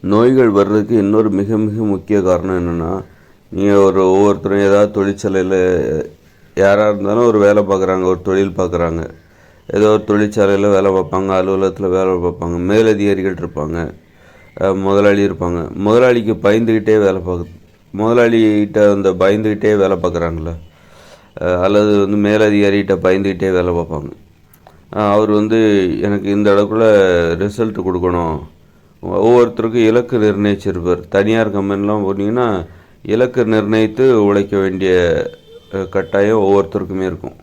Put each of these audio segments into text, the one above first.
நோய்கள் வர்றதுக்கு இன்னொரு மிக மிக முக்கிய காரணம் என்னென்னா, நீங்கள் ஒவ்வொருத்தரும் ஏதாவது தொழிற்சாலையில் யாராக இருந்தாலும் ஒரு வேலை பார்க்குறாங்க, ஒரு தொழில் பார்க்குறாங்க. ஏதோ ஒரு தொழிற்சாலையில் வேலை பார்ப்பாங்க, அலுவலகத்தில் வேலை பார்ப்பாங்க, மேலதிகாரிகள் இருப்பாங்க, முதலாளி இருப்பாங்க. முதலாளிக்கு பயந்துக்கிட்டே வேலை பார்க்குது. முதலாளிகிட்ட அந்த பயந்துக்கிட்டே வேலை பார்க்குறாங்களே, அல்லது மேலதிகாரிகிட்ட பயந்துக்கிட்டே வேலை பார்ப்பாங்க. அவர் எனக்கு இந்த அளவுக்குள்ள ரிசல்ட் கொடுக்கணும். ஒவ்வொருத்தருக்கும் இலக்கு நிர்ணயிச்சிருப்பார். தனியார் கம்பெனிலாம் போனீங்கன்னா இலக்கு நிர்ணயித்து உழைக்க வேண்டிய கட்டாயம் ஒவ்வொருத்தருக்குமே இருக்கும்.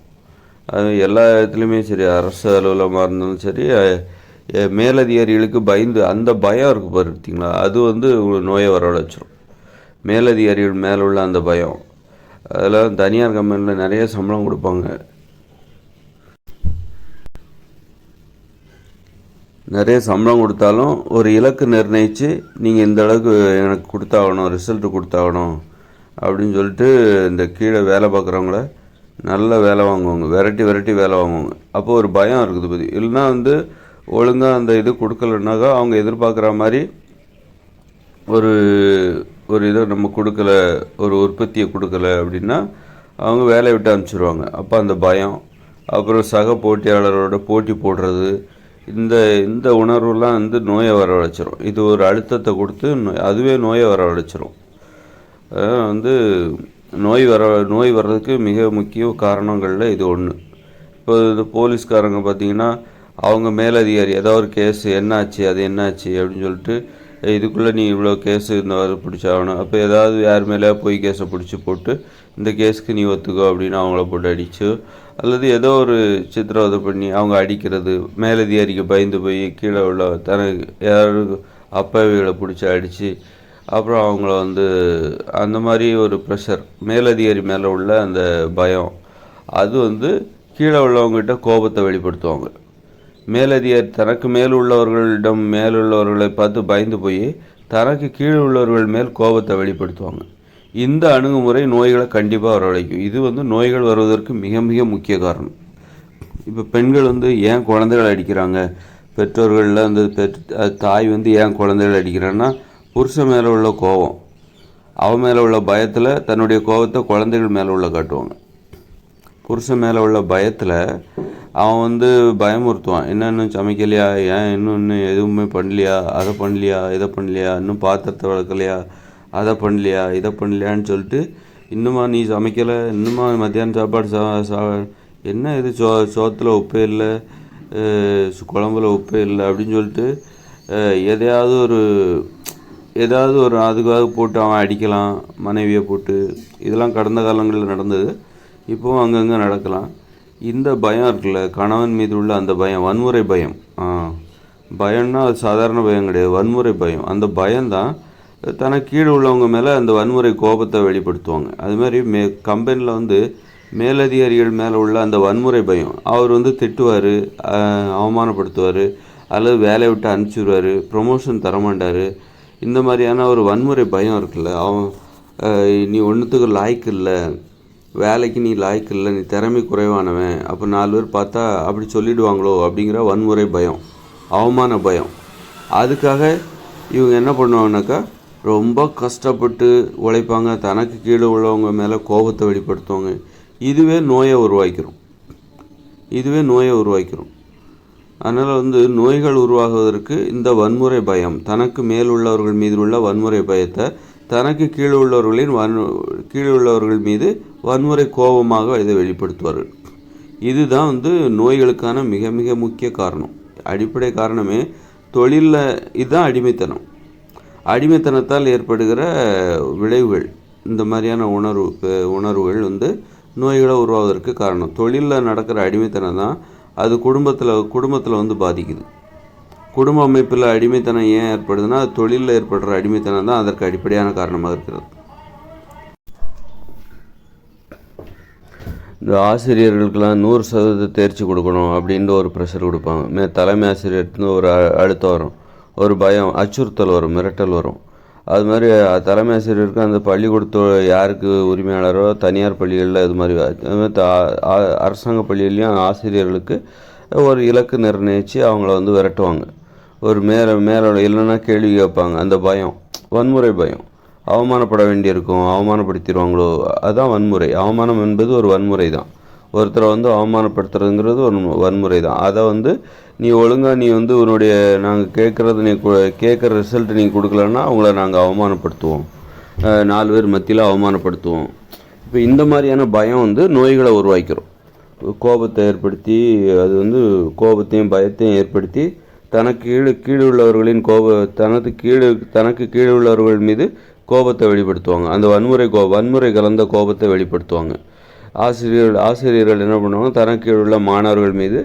அது எல்லா இடத்துலையுமே சரி, அரசு அலுவலகமாக இருந்தாலும் சரி, மேலதிகாரிகளுக்கு பயந்து அந்த பயம் இருக்குது பார்த்தீங்களா, அது நோயை வரவழைச்சிரும். மேலதிகாரிகள் மேலே உள்ள அந்த பயம். அதெல்லாம் தனியார் கம்பெனியில் நிறைய சம்பளம் கொடுப்பாங்க. நிறைய சம்பளம் கொடுத்தாலும் ஒரு இலக்கு நிர்ணயித்து நீங்கள் இந்த அளவுக்கு எனக்கு கொடுத்தாகணும், ரிசல்ட்டு கொடுத்தாகணும் அப்படின்னு சொல்லிட்டு இந்த கீழே வேலை பார்க்குறவங்கள நல்ல வேலை வாங்குவாங்க, விரட்டி வேலை வாங்குவாங்க. அப்போது ஒரு பயம் இருக்குது பற்றி. இல்லைன்னா ஒழுங்காக அந்த இது கொடுக்கலன்னாக்கா அவங்க எதிர்பார்க்குற மாதிரி ஒரு இதை நம்ம கொடுக்கலை, ஒரு உற்பத்தியை கொடுக்கலை அப்படின்னா அவங்க வேலையை விட்டு அனுப்பிச்சிடுவாங்க. அப்போ அந்த பயம், அப்புறம் சக போட்டியாளரோட போட்டி போடுறது, இந்த உணர்வுலாம் நோயை வரவழைச்சிரும். இது ஒரு அழுத்தத்தை கொடுத்து அதுவே நோயை வரவழைச்சிரும். நோய் வர்றதுக்கு மிக முக்கிய காரணங்களில் இது ஒன்று. இப்போ இந்த போலீஸ்காரங்க பார்த்திங்கன்னா, அவங்க மேலதிகாரி ஏதாவது ஒரு கேஸு என்னாச்சு, அது என்னாச்சு அப்படின்னு சொல்லிட்டு, இதுக்குள்ளே நீ இவ்வளோ கேஸு இந்த பிடிச்சாகணும், அப்போ ஏதாவது யார் மேலே போய் கேஸை பிடிச்சி போட்டு இந்த கேஸுக்கு நீ ஒத்துக்கோ அப்படின்னு அவங்கள போட்டு அடிச்சு, அல்லது ஏதோ ஒரு சித்திரவதை பண்ணி அவங்க அடிக்கிறது, மேலதிகாரிக்கு பயந்து போய் கீழே உள்ள தனக்கு யாரும் அப்பாவிகளை பிடிச்சி அடித்து, அப்புறம் அவங்கள அந்த மாதிரி ஒரு ப்ரெஷர், மேலதிகாரி மேலே உள்ள அந்த பயம், அது கீழே உள்ளவங்ககிட்ட கோபத்தை வெளிப்படுத்துவாங்க. மேலதிகாரி தனக்கு மேலுள்ளவர்களை பார்த்து பயந்து போய் தனக்கு கீழே உள்ளவர்கள் மேல் கோபத்தை வெளிப்படுத்துவாங்க. இந்த அணுகுமுறை நோய்களை கண்டிப்பாக வரவழைக்கும். இது நோய்கள் வருவதற்கு மிக மிக முக்கிய காரணம். இப்போ பெண்கள் ஏன் குழந்தைகள் அடிக்கிறாங்க, பெற்றோர்களில் தாய் ஏன் குழந்தைகள் அடிக்கிறான்னா, புருஷன் மேலே உள்ள கோபம், அவன் மேலே உள்ள பயத்தில் தன்னுடைய கோபத்தை குழந்தைகள் மேலே உள்ள காட்டுவாங்க. புருஷன் மேலே உள்ள பயத்தில் அவன் பயமுறுத்துவான். இன்னும் சமைக்கலையா, ஏன் இன்னும் எதுவுமே பண்ணலையா, அதை பண்ணலையா, இதை பண்ணலையா, இன்னும் பாத்திரத்தை வளர்க்கலையா, அதை பண்ணலையா, இதை பண்ணலையான்னு சொல்லிட்டு, இன்னுமா நீ சமைக்கலை, இன்னுமா மத்தியானம் சாப்பாடு என்ன இது சோத்தில் உப்பே இல்லை, குழம்புல உப்பே இல்லை அப்படின்னு சொல்லிட்டு ஏதாவது ஒரு அதுக்காக போட்டு அவன் அடிக்கலாம், மனைவியை போட்டு. இதெல்லாம் கடந்த காலங்களில் நடந்தது, இப்போவும் அங்கங்கே நடக்கலாம். இந்த பயம் இருக்குல்ல, கணவன் மீது உள்ள அந்த பயம், வன்முறை பயம். பயம்னா அது சாதாரண பயம் கிடையாது, வன்முறை பயம். அந்த பயம்தான் தனக்கு கீழே உள்ளவங்க மேலே அந்த வன்முறை கோபத்தை வெளிப்படுத்துவாங்க. அதுமாதிரி கம்பெனியில் மேலதிகாரிகள் மேலே உள்ள அந்த வன்முறை பயம், அவர் திட்டுவார், அவமானப்படுத்துவார், அல்லது வேலையை விட்டு அனுப்பிச்சிடுவார், ப்ரொமோஷன் தரமாட்டார். இந்த மாதிரியான ஒரு வன்முறை பயம் இருக்குல்ல, அவன் நீ ஒன்றுத்துக்கு லாய்க்கு இல்லை, வேலைக்கு நீ லாய்க்கு இல்லை, நீ திறமை குறைவானவன், அப்போ 4 பேர் பார்த்தா அப்படி சொல்லிவிடுவாங்களோ அப்படிங்கிற வன்முறை பயம், அவமான பயம். அதுக்காக இவங்க என்ன பண்ணுவாங்கனாக்கா, ரொம்ப கஷ்டப்பட்டு உழைப்பாங்க, தனக்கு கீழே உள்ளவங்க மேலே கோபத்தை வெளிப்படுத்துவாங்க. இதுவே நோயை உருவாக்கிரும். அதனால் நோய்கள் உருவாகுவதற்கு இந்த வன்முறை பயம், தனக்கு மேல் உள்ளவர்கள் மீது உள்ள வன்முறை பயத்தை தனக்கு கீழே உள்ளவர்கள் மீது வன்முறை கோபமாக இதை வெளிப்படுத்துவார்கள். இதுதான் நோய்களுக்கான மிக மிக முக்கிய காரணம். அடிப்படை காரணமே தொழிலில் இதுதான் அடிமைத்தனத்தால் ஏற்படுகிற விளைவுகள். இந்த மாதிரியான உணர்வுகள் நோய்களை உருவாவதற்கு காரணம். தொழிலில் நடக்கிற அடிமைத்தனம் தான் அது குடும்பத்தில் பாதிக்குது. குடும்ப அமைப்பில் அடிமைத்தனம் ஏன் ஏற்படுதுன்னா, தொழிலில் ஏற்படுற அடிமைத்தனம் தான் அதற்கு அடிப்படையான காரணமாக இருக்கிறது. இந்த ஆசிரியர்களுக்கெல்லாம் 100% தேர்ச்சி கொடுக்கணும் அப்படின்ற ஒரு ப்ரெஷர் கொடுப்பாங்க. தலைமை ஆசிரியர்கிட்ட ஒரு அழுத்தம் வரும், ஒரு பயம், அச்சுறுத்தல் வரும், மிரட்டல் வரும். அது மாதிரி தலைமை ஆசிரியருக்கு அந்த பள்ளிக்கூடத்தோட யாருக்கு உரிமையாளரோ, தனியார் பள்ளிகளில் இது மாதிரி அரசாங்க பள்ளிகள்லேயும் ஆசிரியர்களுக்கு ஒரு இலக்கு நிர்ணயித்து அவங்கள விரட்டுவாங்க. ஒரு மேலோட இல்லைன்னா கேள்வி கேட்பாங்க. அந்த பயம், வன்முறை பயம். அவமானப்பட வேண்டியிருக்கும், அவமானப்படுத்திடுவாங்களோ, அதுதான் வன்முறை. அவமானம் என்பது ஒரு வன்முறை தான். ஒருத்தரை அவமானப்படுத்துறதுங்கிறது ஒரு வன்முறை தான். அதை நீ ஒழுங்காக நீ உன்னுடைய நாங்கள் கேட்குறது நீ கேட்குற ரிசல்ட் நீ கொடுக்கலன்னா அவங்கள நாங்கள் அவமானப்படுத்துவோம், 4 பேர் மத்தியில் அவமானப்படுத்துவோம். இப்போ இந்த மாதிரியான பயம் நோய்களை உருவாக்கிறோம். கோபத்தை ஏற்படுத்தி, அது கோபத்தையும் பயத்தையும் ஏற்படுத்தி கீழே உள்ளவர்களின் தனக்கு கீழே உள்ளவர்கள் மீது கோபத்தை வெளிப்படுத்துவாங்க. அந்த வன்முறை கலந்த கோபத்தை வெளிப்படுத்துவாங்க. ஆசிரியர்கள் என்ன பண்ணுவாங்க, தனக்கு கீழே உள்ள மாணவர்கள் மீது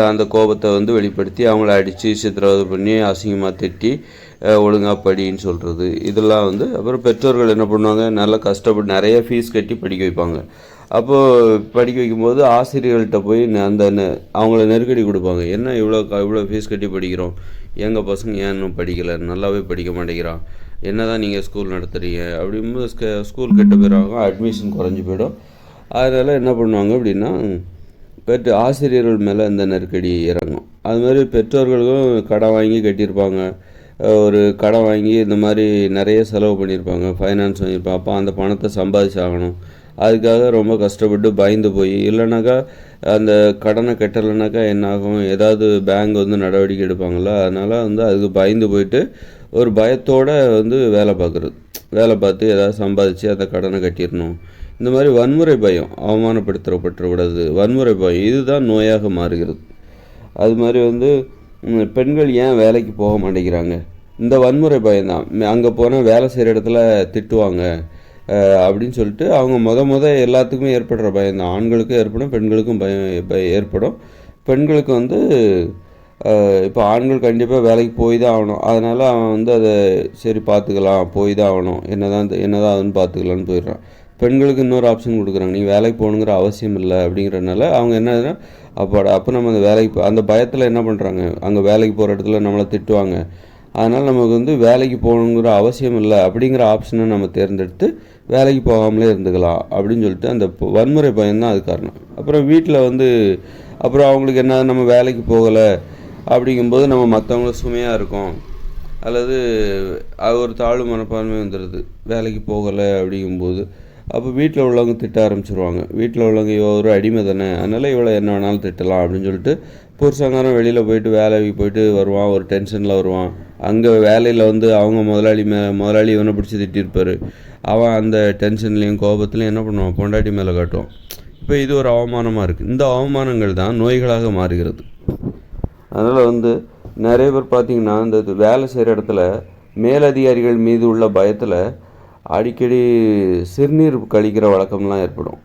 அந்த கோபத்தை வெளிப்படுத்தி அவங்கள அடித்து சித்திரவதை பண்ணி அசிங்கமாக திட்டி ஒழுங்காக படின்னு சொல்கிறது. இதெல்லாம் அப்புறம் பெற்றோர்கள் என்ன பண்ணுவாங்க, நல்லா கஷ்டப்பட்டு நிறைய ஃபீஸ் கட்டி படிக்க வைப்பாங்க. அப்போது படிக்க வைக்கும்போது ஆசிரியர்கள்ட்ட போய் அவங்கள நெருக்கடி கொடுப்பாங்க. என்ன இவ்வளோ ஃபீஸ் கட்டி படிக்கிறோம், எங்கள் பசங்க ஏன் இன்னும் படிக்கலை, நல்லாவே படிக்க மாட்டேங்கிறான், என்ன தான் நீங்கள் ஸ்கூல் நடத்துகிறீங்க அப்படிங்கும்போது ஸ்கூல் கெட்ட பேராகும், அட்மிஷன் குறைஞ்சி போயிடும். அதனால் என்ன பண்ணுவாங்க அப்படின்னா, ஆசிரியர்கள் மேலே இந்த நெருக்கடி இறங்கும். அது மாதிரி பெற்றோர்களுக்கும் கடன் வாங்கி கட்டியிருப்பாங்க. ஒரு கடன் வாங்கி இந்த மாதிரி நிறைய செலவு பண்ணியிருப்பாங்க, ஃபைனான்ஸ் வாங்கியிருப்பாங்க. அப்போ அந்த பணத்தை சம்பாதிச்சாகணும். அதுக்காக ரொம்ப கஷ்டப்பட்டு பயந்து போய், இல்லைனாக்கா அந்த கடனை கட்டலைனாக்கா என்னாகும், ஏதாவது பேங்க் நடவடிக்கை எடுப்பாங்களா, அதனால் அதுக்கு பயந்து போயிட்டு ஒரு பயத்தோடு வேலை பார்த்து ஏதாவது சம்பாதிச்சு அந்த கடனை கட்டிடணும். இந்த மாதிரி வன்முறை பயம், அவமானப்படுத்தப்பட்டுவிடாது வன்முறை பயம், இதுதான் நோயாக மாறுகிறது. அது மாதிரி பெண்கள் ஏன் வேலைக்கு போக மாட்டேங்கிறாங்க, இந்த வன்முறை பயம்தான். அங்கே போனால் வேலை செய்கிற இடத்துல திட்டுவாங்க அப்படின்னு சொல்லிட்டு அவங்க எல்லாத்துக்குமே ஏற்படுற பயம்தான். ஆண்களுக்கும் ஏற்படும், பெண்களுக்கும் பயம் ஏற்படும். பெண்களுக்கு இப்போ ஆண்கள் கண்டிப்பாக வேலைக்கு போய் தான் ஆகணும். அதனால் அவன் அதை சரி பார்த்துக்கலாம், போய் தான் ஆகணும், என்னதான் அதுன்னு பார்த்துக்கலான்னு போயிடுறான். பெண்களுக்கு இன்னொரு ஆப்ஷன் கொடுக்குறாங்க, நீங்கள் வேலைக்கு போகணுங்கிற அவசியம் இல்லை அப்படிங்கிறனால அவங்க என்ன அப்போ நம்ம அந்த வேலைக்கு அந்த பயத்தில் என்ன பண்ணுறாங்க, அங்கே வேலைக்கு போகிற இடத்துல நம்மளை திட்டுவாங்க, அதனால் நமக்கு வேலைக்கு போகணுங்கிற அவசியம் இல்லை அப்படிங்கிற ஆப்ஷனை நம்ம தேர்ந்தெடுத்து வேலைக்கு போகாமலே இருந்துக்கலாம் அப்படின்னு சொல்லிட்டு அந்த வன்முறை பயம்தான் அது காரணம். அப்புறம் வீட்டில் அப்புறம் அவங்களுக்கு என்ன, நம்ம வேலைக்கு போகலை அப்படிங்கும்போது நம்ம மற்றவங்கள சுமையாக இருக்கோம், அல்லது ஒரு தாழ்வு மனப்பான்மை வந்துடுது வேலைக்கு போகலை அப்படிங்கும்போது. அப்போ வீட்டில் உள்ளவங்க திட்ட ஆரம்பிச்சிருவாங்க. வீட்டில் உள்ளவங்க ஒரு அடிமை தானே, அதனால் இவ்வளோ என்ன வேணாலும் திட்டலாம் அப்படின்னு சொல்லிட்டு புருஷங்காரன் வெளியில் போயிட்டு வேலைக்கு போயிட்டு வருவான், ஒரு டென்ஷனில் வருவான். அங்கே வேலையில் அவங்க முதலாளி இவனை பிடிச்சி திட்டிருப்பார். அவன் அந்த டென்ஷன்லேயும் கோபத்துலையும் என்ன பண்ணுவான், பொண்டாட்டி மேலே காட்டுவான். இப்போ இது ஒரு அவமானமாக இருக்குது. இந்த அவமானங்கள் தான் நோய்களாக மாறுகிறது. அதனால் நிறைய பேர் பார்த்திங்கன்னா இந்த வேலை செய்கிற இடத்துல மேலதிகாரிகள் மீது உள்ள பயத்தில் அடிக்கடி சிறுநீர் கழிக்கிற வழக்கம்லாம் ஏற்படும்.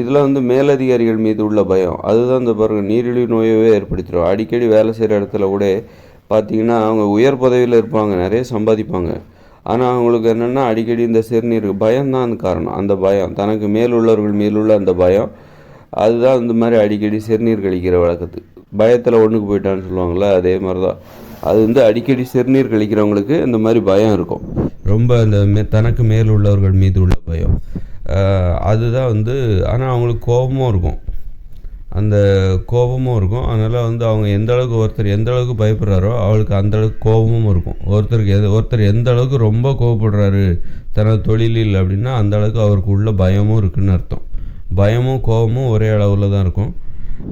இதில் மேலதிகாரிகள் மீது உள்ள பயம், அதுதான் இந்த பாருங்கள் நீரிழிவு நோயவே ஏற்படுத்திடும். அடிக்கடி வேலை செய்கிற இடத்துல கூட பார்த்திங்கன்னா அவங்க உயர் பதவியில் இருப்பாங்க, நிறைய சம்பாதிப்பாங்க. ஆனால் அவங்களுக்கு என்னென்னா அடிக்கடி இந்த சிறுநீர் பயம்தான் அந்த காரணம். அந்த பயம், தனக்கு மேலுள்ளவர்கள் மேலுள்ள அந்த பயம், அதுதான் இந்த மாதிரி அடிக்கடி சிறுநீர் கழிக்கிற வழக்கத்துக்கு. பயத்தில் ஒன்றுக்கு போயிட்டான்னு சொல்லுவாங்களே, அதே மாதிரி தான் அது அடிக்கடி சிறுநீர் கழிக்கிறவங்களுக்கு இந்த மாதிரி பயம் இருக்கும். ரொம்ப அந்த தனக்கு மேல் உள்ளவர்கள் மீது உள்ள பயம், அதுதான் ஆனால் அவங்களுக்கு கோபமும் இருக்கும், அந்த கோபமும் இருக்கும். அதனால் அவங்க ஒருத்தர் எந்த அளவுக்கு பயப்படுறாரோ அவளுக்கு அந்தளவுக்கு கோபமும் இருக்கும். ஒருத்தர் எந்த அளவுக்கு ரொம்ப கோபப்படுறாரு தனது தொழிலில் அப்படின்னா அந்த அளவுக்கு அவருக்கு உள்ள பயமும் இருக்குதுன்னு அர்த்தம். பயமும் கோபமும் ஒரே அளவில் தான் இருக்கும்.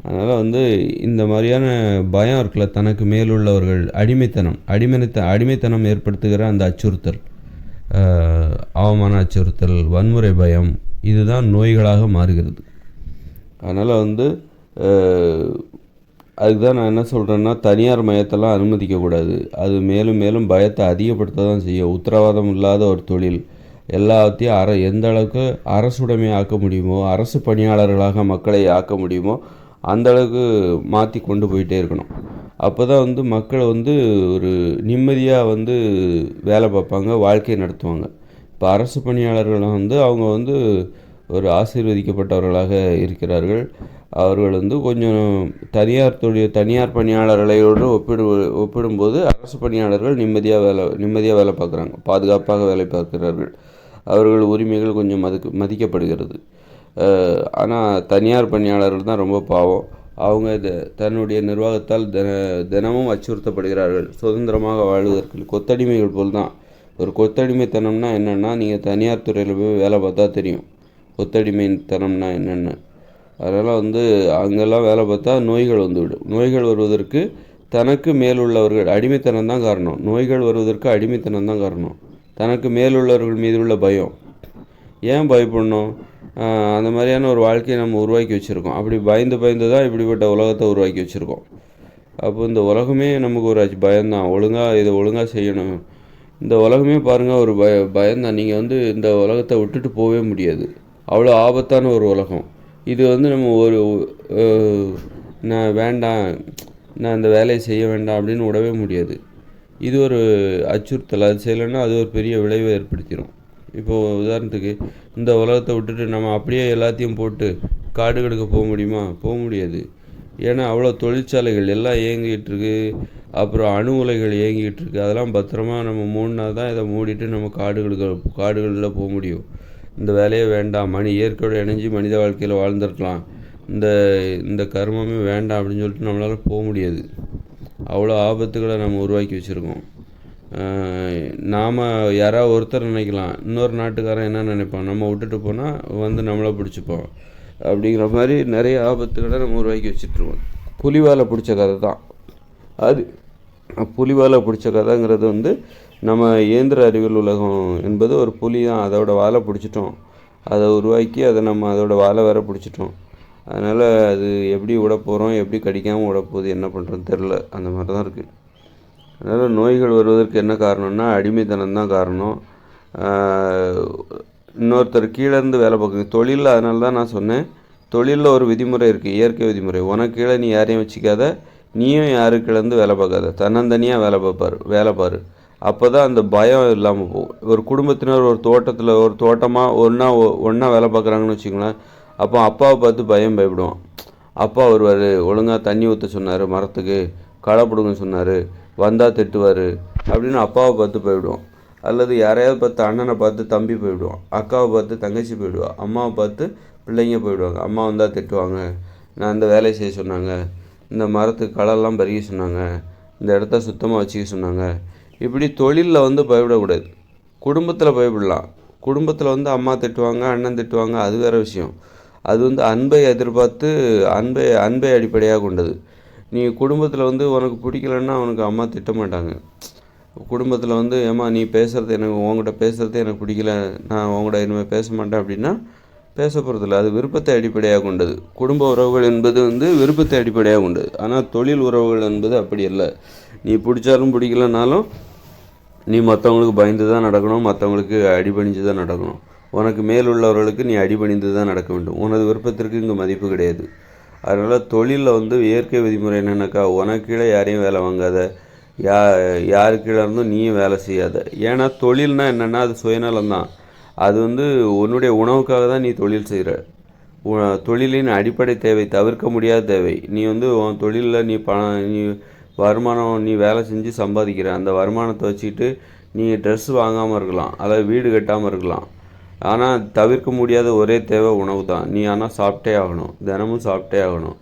அதனால் இந்த மாதிரியான பயம் இருக்குல்ல, தனக்கு மேலுள்ளவர்கள் அடிமைத்தனம் ஏற்படுத்துகிற அந்த அச்சுறுத்தல், அவமான அச்சுறுத்தல், வன்முறை பயம், இதுதான் நோய்களாக மாறுகிறது. அதனால் அதுக்கு தான் நான் என்ன சொல்கிறேன்னா, தனியார் மையத்தெல்லாம் அனுமதிக்கக்கூடாது. அது மேலும் மேலும் பயத்தை அதிகப்படுத்த தான் செய்யும். உத்தரவாதம் இல்லாத ஒரு தொழில், எல்லாத்தையும் எந்த அளவுக்கு அரசுடைமை ஆக்க முடியுமோ, அரசு பணியாளர்களாக மக்களை ஆக்க முடியுமோ அந்த அளவுக்கு மாற்றி கொண்டு போயிட்டே இருக்கணும். அப்போ தான் மக்கள் ஒரு நிம்மதியாக வேலை பார்ப்பாங்க, வாழ்க்கையை நடத்துவாங்க. இப்போ அரசு பணியாளர்கள் அவங்க ஒரு ஆசீர்வதிக்கப்பட்டவர்களாக இருக்கிறார்கள். அவர்கள் கொஞ்சம் தனியார் பணியாளர்களோடு ஒப்பிடும்போது அரசு பணியாளர்கள் நிம்மதியாக வேலை பார்க்குறாங்க, பாதுகாப்பாக வேலை பார்க்கிறார்கள். அவர்கள் உரிமைகள் கொஞ்சம் மதிக்கப்படுகிறது. ஆனால் தனியார் பணியாளர்கள் தான் ரொம்ப பாவம். அவங்க தன்னுடைய நிர்வாகத்தால் தினமும் அச்சுறுத்தப்படுகிறார்கள். சுதந்திரமாக வாழ்வதற்கு கொத்தடிமைகள் போல் தான். ஒரு கொத்தடிமைத்தனம்னா என்னென்னா, நீங்கள் தனியார் துறையில் போய் வேலை பார்த்தா தெரியும் கொத்தடிமைத்தனம்னா என்னென்னு. அதனால் அங்கெல்லாம் வேலை பார்த்தா நோய்கள் வந்துவிடும். நோய்கள் வருவதற்கு தனக்கு மேலுள்ளவர்கள் அடிமைத்தனம் தான் காரணம். நோய்கள் வருவதற்கு அடிமைத்தனம் தான் காரணம். தனக்கு மேலுள்ளவர்கள் மீது உள்ள பயம். ஏன் பயப்படணும்? அந்த மாதிரியான ஒரு வாழ்க்கையை நம்ம உருவாக்கி வச்சுருக்கோம். அப்படி பயந்து தான் இப்படிப்பட்ட உலகத்தை உருவாக்கி வச்சுருக்கோம். அப்போ இந்த உலகமே நமக்கு ஒரு பயம்தான். இதை ஒழுங்காக செய்யணும். இந்த உலகமே பாருங்கள், ஒரு பயம்தான். நீங்கள் இந்த உலகத்தை விட்டுட்டு போகவே முடியாது. அவ்வளோ ஆபத்தான ஒரு உலகம் இது. நம்ம நான் வேண்டாம், நான் இந்த வேலையை செய்ய வேண்டாம் அப்படின்னு விடவே முடியாது. இது ஒரு அச்சுறுத்தல். அது செய்யலைன்னா அது ஒரு பெரிய விளைவை ஏற்படுத்திடும். இப்போது உதாரணத்துக்கு இந்த உலகத்தை விட்டுட்டு நம்ம அப்படியே எல்லாத்தையும் போட்டு காடு கெடுக்க போக முடியுமா? போக முடியாது. ஏன்னா அவ்வளோ தொழிற்சாலைகள் எல்லாம் இயங்கிகிட்டு இருக்கு. அப்புறம் அணு உலைகள் இயங்கிகிட்டு இருக்குது. அதெல்லாம் பத்திரமா நம்ம மூடினா தான் இதை மூடிட்டு நம்ம காடுகளில் போக முடியும். இந்த வேலையே வேண்டாம், இயற்கையோடு இணைஞ்சு மனித வாழ்க்கையில் வாழ்ந்துருக்கலாம், இந்த கர்மமே வேண்டாம் அப்படின்னு சொல்லிட்டு நம்மளால் போக முடியாது. அவ்வளோ ஆபத்துகளை நம்ம உருவாக்கி வச்சுருக்கோம். நாம் யாராவது ஒருத்தர் நினைக்கலாம், இன்னொரு நாட்டுக்காரன் என்ன நினைப்பான், நம்ம விட்டுட்டு போனால் நம்மளை பிடிச்சிப்போம் அப்படிங்கிற மாதிரி நிறைய ஆபத்துகளை நம்ம உருவாக்கி வச்சுட்ருக்கோம். புலிவாலை பிடிச்ச கதை தான் அது. புலிவாலை பிடிச்ச கதைங்கிறது நம்ம இயந்திர அறிவியல் உலகம் என்பது ஒரு புலி தான். அதோட வாலை பிடிச்சிட்டோம், அதை உருவாக்கி நம்ம அதோட வாலை வேற பிடிச்சிட்டோம். அதனால் அது எப்படி விட போகிறோம், எப்படி கடிக்காமல் விட போகுது, என்ன பண்ணுறோன்னு தெரில. அந்த மாதிரி தான் இருக்குது. அதனால் நோய்கள் வருவதற்கு என்ன காரணம்னா அடிமைத்தனம் தான் காரணம். இன்னொருத்தர் கீழேருந்து வேலை பார்க்குறது தொழிலில். அதனால தான் நான் சொன்னேன், தொழிலில் ஒரு விதிமுறை இருக்குது, இயற்கை விதிமுறை. உனக்கு கீழே நீ யாரையும் வச்சுக்காத, நீயும் யாருக்கிலேருந்து வேலை பார்க்காத, தன்னந்தனியாக வேலை பாரு. அப்போ தான் அந்த பயம் இல்லாமல் போகும். ஒரு குடும்பத்தினர் ஒரு தோட்டத்தில் ஒரு தோட்டமாக ஒன்றா வேலை பார்க்குறாங்கன்னு வச்சுங்களேன். அப்போ அப்பாவை பார்த்து பயப்படுவான். அப்பா வருவார், ஒழுங்காக தண்ணி ஊற்ற சொன்னார், மரத்துக்கு களை பிடுங்க சொன்னார், வந்தால் திட்டுவார் அப்படின்னு அப்பாவை பார்த்து போயிடுவோம். அல்லது யாரையாவது பார்த்து அண்ணனை பார்த்து தம்பி போயிடுவான், அக்காவை பார்த்து தங்கச்சி போயிடுவான், அம்மாவை பார்த்து பிள்ளைங்க போயிடுவாங்க. அம்மா வந்தால் திட்டுவாங்க, நான் இந்த வேலையை செய்ய சொன்னாங்க, இந்த மரத்துக்கு களைலாம் பறிக்க சொன்னாங்க, இந்த இடத்த சுத்தமாக வச்சுக்க சொன்னாங்க. இப்படி தொழிலில் பயப்படக்கூடாது. குடும்பத்தில் பயப்படலாம். குடும்பத்தில் அம்மா திட்டுவாங்க, அண்ணன் திட்டுவாங்க, அது வேறு விஷயம். அது அன்பை எதிர்பார்த்து அன்பை அடிப்படையாக கொண்டது. நீ குடும்பத்தில் உனக்கு பிடிக்கலன்னா அவனுக்கு அம்மா திட்ட மாட்டாங்க. குடும்பத்தில் ஏம்மா நீ பேசுகிறது உங்கள்கிட்ட பேசுகிறது எனக்கு பிடிக்கல, நான் உங்கள்கிட்ட இனிமேல் பேச மாட்டேன் அப்படின்னா பேச போகிறதில்ல. அது விருப்பத்தை அடிப்படையாக கொண்டது. குடும்ப உறவுகள் என்பது விருப்பத்தை அடிப்படையாக கொண்டது. ஆனால் தொழில் உறவுகள் என்பது அப்படி இல்லை. நீ பிடிச்சாலும் பிடிக்கலனாலும் நீ மற்றவங்களுக்கு பயந்து தான் நடக்கணும், மற்றவங்களுக்கு அடிபணிஞ்சு தான் நடக்கணும். உனக்கு மேலுள்ளவர்களுக்கு நீ அடிபணிந்து தான் நடக்க வேண்டும். உனது விருப்பத்திற்கு இங்கே மதிப்பு கிடையாது. அதனால் தொழிலில் இயற்கை விதிமுறை என்னென்னாக்கா, உனக்கு கீழே யாரையும் வேலை வாங்காத, யாரு கீழே இருந்தும் நீயும் வேலை செய்யாத. ஏன்னா தொழில்னால் என்னென்னா அது சுயநலம் தான். அது உன்னுடைய உணவுக்காக தான் நீ தொழில் செய்கிற. தொழிலின் அடிப்படை தேவை, தவிர்க்க முடியாத தேவை. நீ உன் தொழிலில் நீ வருமானம், நீ வேலை செஞ்சு சம்பாதிக்கிற அந்த வருமானத்தை வச்சுக்கிட்டு நீ ட்ரெஸ் வாங்காமல் இருக்கலாம், அல்லது வீடு கட்டாமல் இருக்கலாம். ஆனால் தவிர்க்க முடியாத ஒரே தேவை உணவு தான். நீ ஆனால் சாப்பிட்டே ஆகணும், தினமும் சாப்பிட்டே ஆகணும்.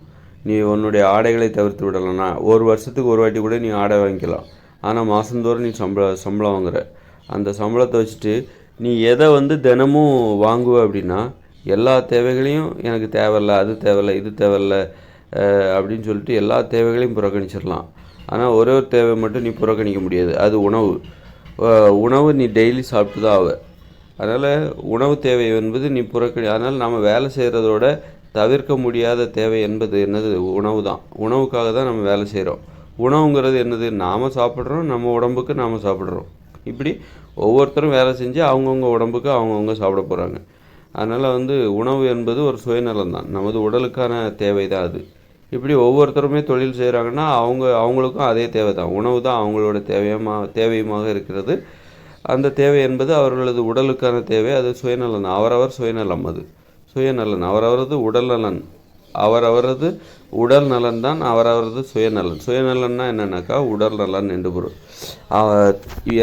நீ உன்னுடைய ஆடைகளை தவிர்த்து விடலைன்னா ஒரு வருஷத்துக்கு ஒரு வாட்டி கூட நீ ஆடை வாங்கிக்கலாம். ஆனால் மாதந்தோறும் நீ சம்பளம் வாங்குற. அந்த சம்பளத்தை வச்சுட்டு நீ எதை தினமும் வாங்குவ அப்படின்னா, எல்லா தேவைகளையும் எனக்கு தேவையில்லை, அது தேவையில்லை, இது தேவையில்லை அப்படின்னு சொல்லிட்டு எல்லா தேவைகளையும் புறக்கணிச்சிடலாம். ஆனால் ஒரே ஒரு தேவை மட்டும் நீ புறக்கணிக்க முடியாது, அது உணவு. உணவு நீ டெய்லி சாப்பிட்டு தான் ஆவ. அதனால் உணவு தேவை என்பது நீ அதனால் நம்ம வேலை செய்கிறதோட தவிர்க்க முடியாத தேவை என்பது என்னது? உணவு தான். உணவுக்காக தான் நம்ம வேலை செய்கிறோம். உணவுங்கிறது என்னது? நாம் சாப்பிட்றோம், நம்ம உடம்புக்கு நாம் சாப்பிட்றோம். இப்படி ஒவ்வொருத்தரும் வேலை செஞ்சு அவங்கவுங்க உடம்புக்கு அவங்கவுங்க சாப்பிட போகிறாங்க. அதனால் உணவு என்பது ஒரு சுயநலம் தான், நமது உடலுக்கான தேவை தான் அது. இப்படி ஒவ்வொருத்தருமே தொழில் செய்கிறாங்கன்னா அவங்களுக்கும் அதே தேவை தான். உணவு தான் அவங்களோட தேவையுமாக இருக்கிறது. அந்த தேவை என்பது அவர்களது உடலுக்கான தேவை. அது சுயநலன், அவரவர் சுயநலம். அது சுயநலன், அவரவரது உடல் நலன். அவரவரது உடல் நலன் தான் அவரவரது சுயநலன். சுயநலன்னா என்னன்னாக்கா உடல் நலன் என்று பொருள்.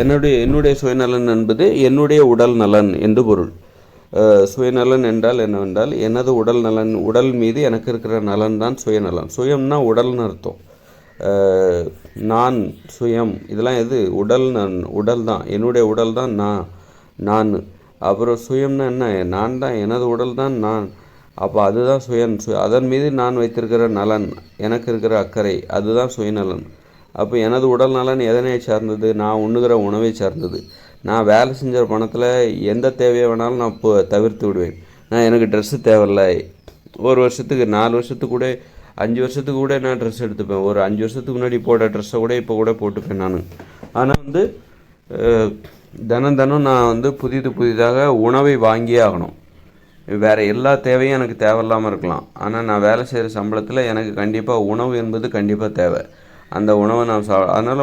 என்னுடைய சுயநலன் என்பது என்னுடைய உடல் நலன் என்று பொருள். சுயநலன் என்றால் என்னவென்றால் எனது உடல் நலன், உடல் மீது எனக்கு இருக்கிற நலன் தான் சுயநலன். சுயம்னா உடல்னு அர்த்தம். நான், சுயம், இதெல்லாம் எது? உடல் தான், என்னுடைய உடல் தான் நான். அப்புறம் சுயம்னா என்ன? நான் தான், எனது உடல் தான் நான். அப்போ அதுதான் அதன் மீது நான் வைத்திருக்கிற நலன், எனக்கு இருக்கிற அக்கறை, அதுதான் சுயநலன். அப்போ எனது உடல் நலன் எதனை சார்ந்தது? நான் உண்ணுகிற உணவை சார்ந்தது. நான் வேலை செஞ்ச பணத்தில் எந்த தேவையை வேணாலும் நான் இப்போ தவிர்த்து விடுவேன். எனக்கு ட்ரெஸ்ஸு தேவையில்லை, ஒரு வருஷத்துக்கு 4 வருஷத்துக்கு கூட 5 வருஷத்துக்கு கூட நான் ட்ரெஸ் எடுத்துப்பேன். ஒரு 5 வருஷத்துக்கு முன்னாடி போட்ட ட்ரெஸ்ஸை கூட இப்போ கூட போட்டுப்பேன் நான். ஆனால் தினம் நான் புதிதாக உணவை வாங்கியே ஆகணும். வேறு எல்லா தேவையும் எனக்கு தேவையில்லாமல் இருக்கலாம், ஆனால் நான் வேலை செய்கிற சம்பளத்தில் எனக்கு கண்டிப்பாக உணவு என்பது கண்டிப்பாக தேவை. அந்த உணவை நான் அதனால்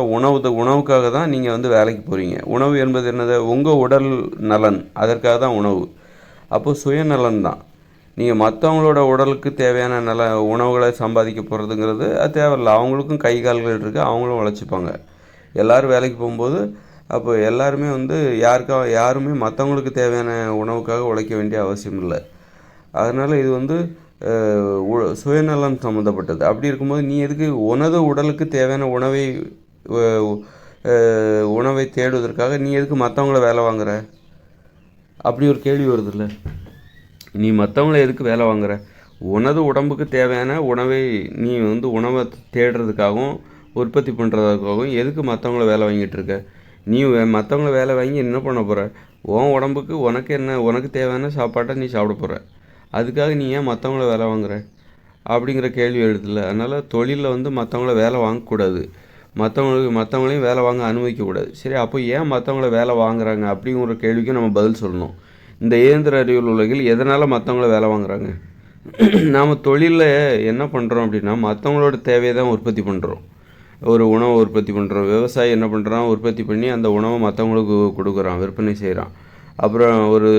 உணவுக்காக தான் நீங்கள் வேலைக்கு போகிறீங்க. உணவு என்பது என்னது? உங்கள் உடல் நலன், அதற்காக தான் உணவு. அப்போது சுயநலன் தான். நீங்கள் மற்றவங்களோட உடலுக்கு தேவையான உணவுகளை சம்பாதிக்க போகிறதுங்கிறது அது தேவையில்லை. அவங்களுக்கும் கை கால்கள் இருக்குது, அவங்களும் உழைச்சிப்பாங்க. எல்லோரும் வேலைக்கு போகும்போது அப்போ எல்லாருமே யாருமே மற்றவங்களுக்கு தேவையான உணவுக்காக உழைக்க வேண்டிய அவசியம் இல்லை. அதனால் இது சுயநலம் சம்மந்தப்பட்டது. அப்படி இருக்கும்போது நீ எதுக்கு உனது உடலுக்கு தேவையான உணவை தேடுவதற்காக நீ எதுக்கு மற்றவங்கள வேலை வாங்குற? அப்படி ஒரு கேள்வி வருதில்ல. நீ மற்றவங்கள எதுக்கு வேலை வாங்குற? உனது உடம்புக்கு தேவையான உணவை நீ உணவை தேடுறதுக்காகவும் உற்பத்தி பண்ணுறதுக்காகவும் எதுக்கு மற்றவங்கள வேலை வாங்கிட்டு இருக்க? நீ மற்றவங்கள வேலை வாங்கி என்ன பண்ண போகிற? உன் உடம்புக்கு உனக்கு தேவையான சாப்பாட்டை நீ சாப்பிட போகிற. அதுக்காக நீ ஏன் மற்றவங்கள வேலை வாங்குற அப்படிங்கிற கேள்வி எழுதில்ல. அதனால் தொழிலில் மற்றவங்கள வேலை வாங்கக்கூடாது, மற்றவங்களையும் வேலை வாங்க அனுமதிக்கக்கூடாது. சரி, அப்போ ஏன் மற்றவங்கள வேலை வாங்குறாங்க அப்படிங்கிற கேள்விக்கும் நம்ம பதில் சொல்லணும். இந்த இயந்திர அறிவியல் உலகில் எதனால் மற்றவங்கள வேலை வாங்குறாங்க? நாம் தொழிலில் என்ன பண்ணுறோம் அப்படின்னா மற்றவங்களோட தேவையை தான் உற்பத்தி பண்ணுறோம். ஒரு உணவை உற்பத்தி பண்ணுறோம். விவசாயி என்ன பண்ணுறான்? உற்பத்தி பண்ணி அந்த உணவை மற்றவங்களுக்கு கொடுக்குறான், விற்பனை செய்கிறான். அப்புறம் ஒரு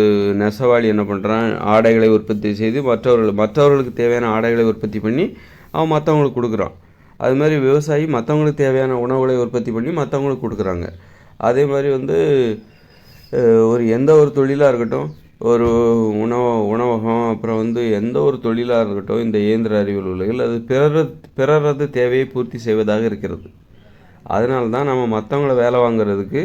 நெசவாளி என்ன பண்ணுறான்? ஆடைகளை உற்பத்தி செய்து மற்றவர்களுக்கு தேவையான ஆடைகளை உற்பத்தி பண்ணி அவன் மற்றவங்களுக்கு கொடுக்குறான். அது மாதிரி விவசாயி மற்றவங்களுக்கு தேவையான உணவுகளை உற்பத்தி பண்ணி மற்றவங்களுக்கு கொடுக்குறாங்க. அதே மாதிரி எந்த ஒரு தொழிலாக இருக்கட்டும், ஒரு உணவகம், அப்புறம் எந்த ஒரு தொழிலாக இருக்கட்டும், இந்த இயந்திர அறிவியல் உலகில் அது பிறரது தேவையை பூர்த்தி செய்வதாக இருக்கிறது. அதனால தான் நம்ம மற்றவங்கள வேலை வாங்குறதுக்கு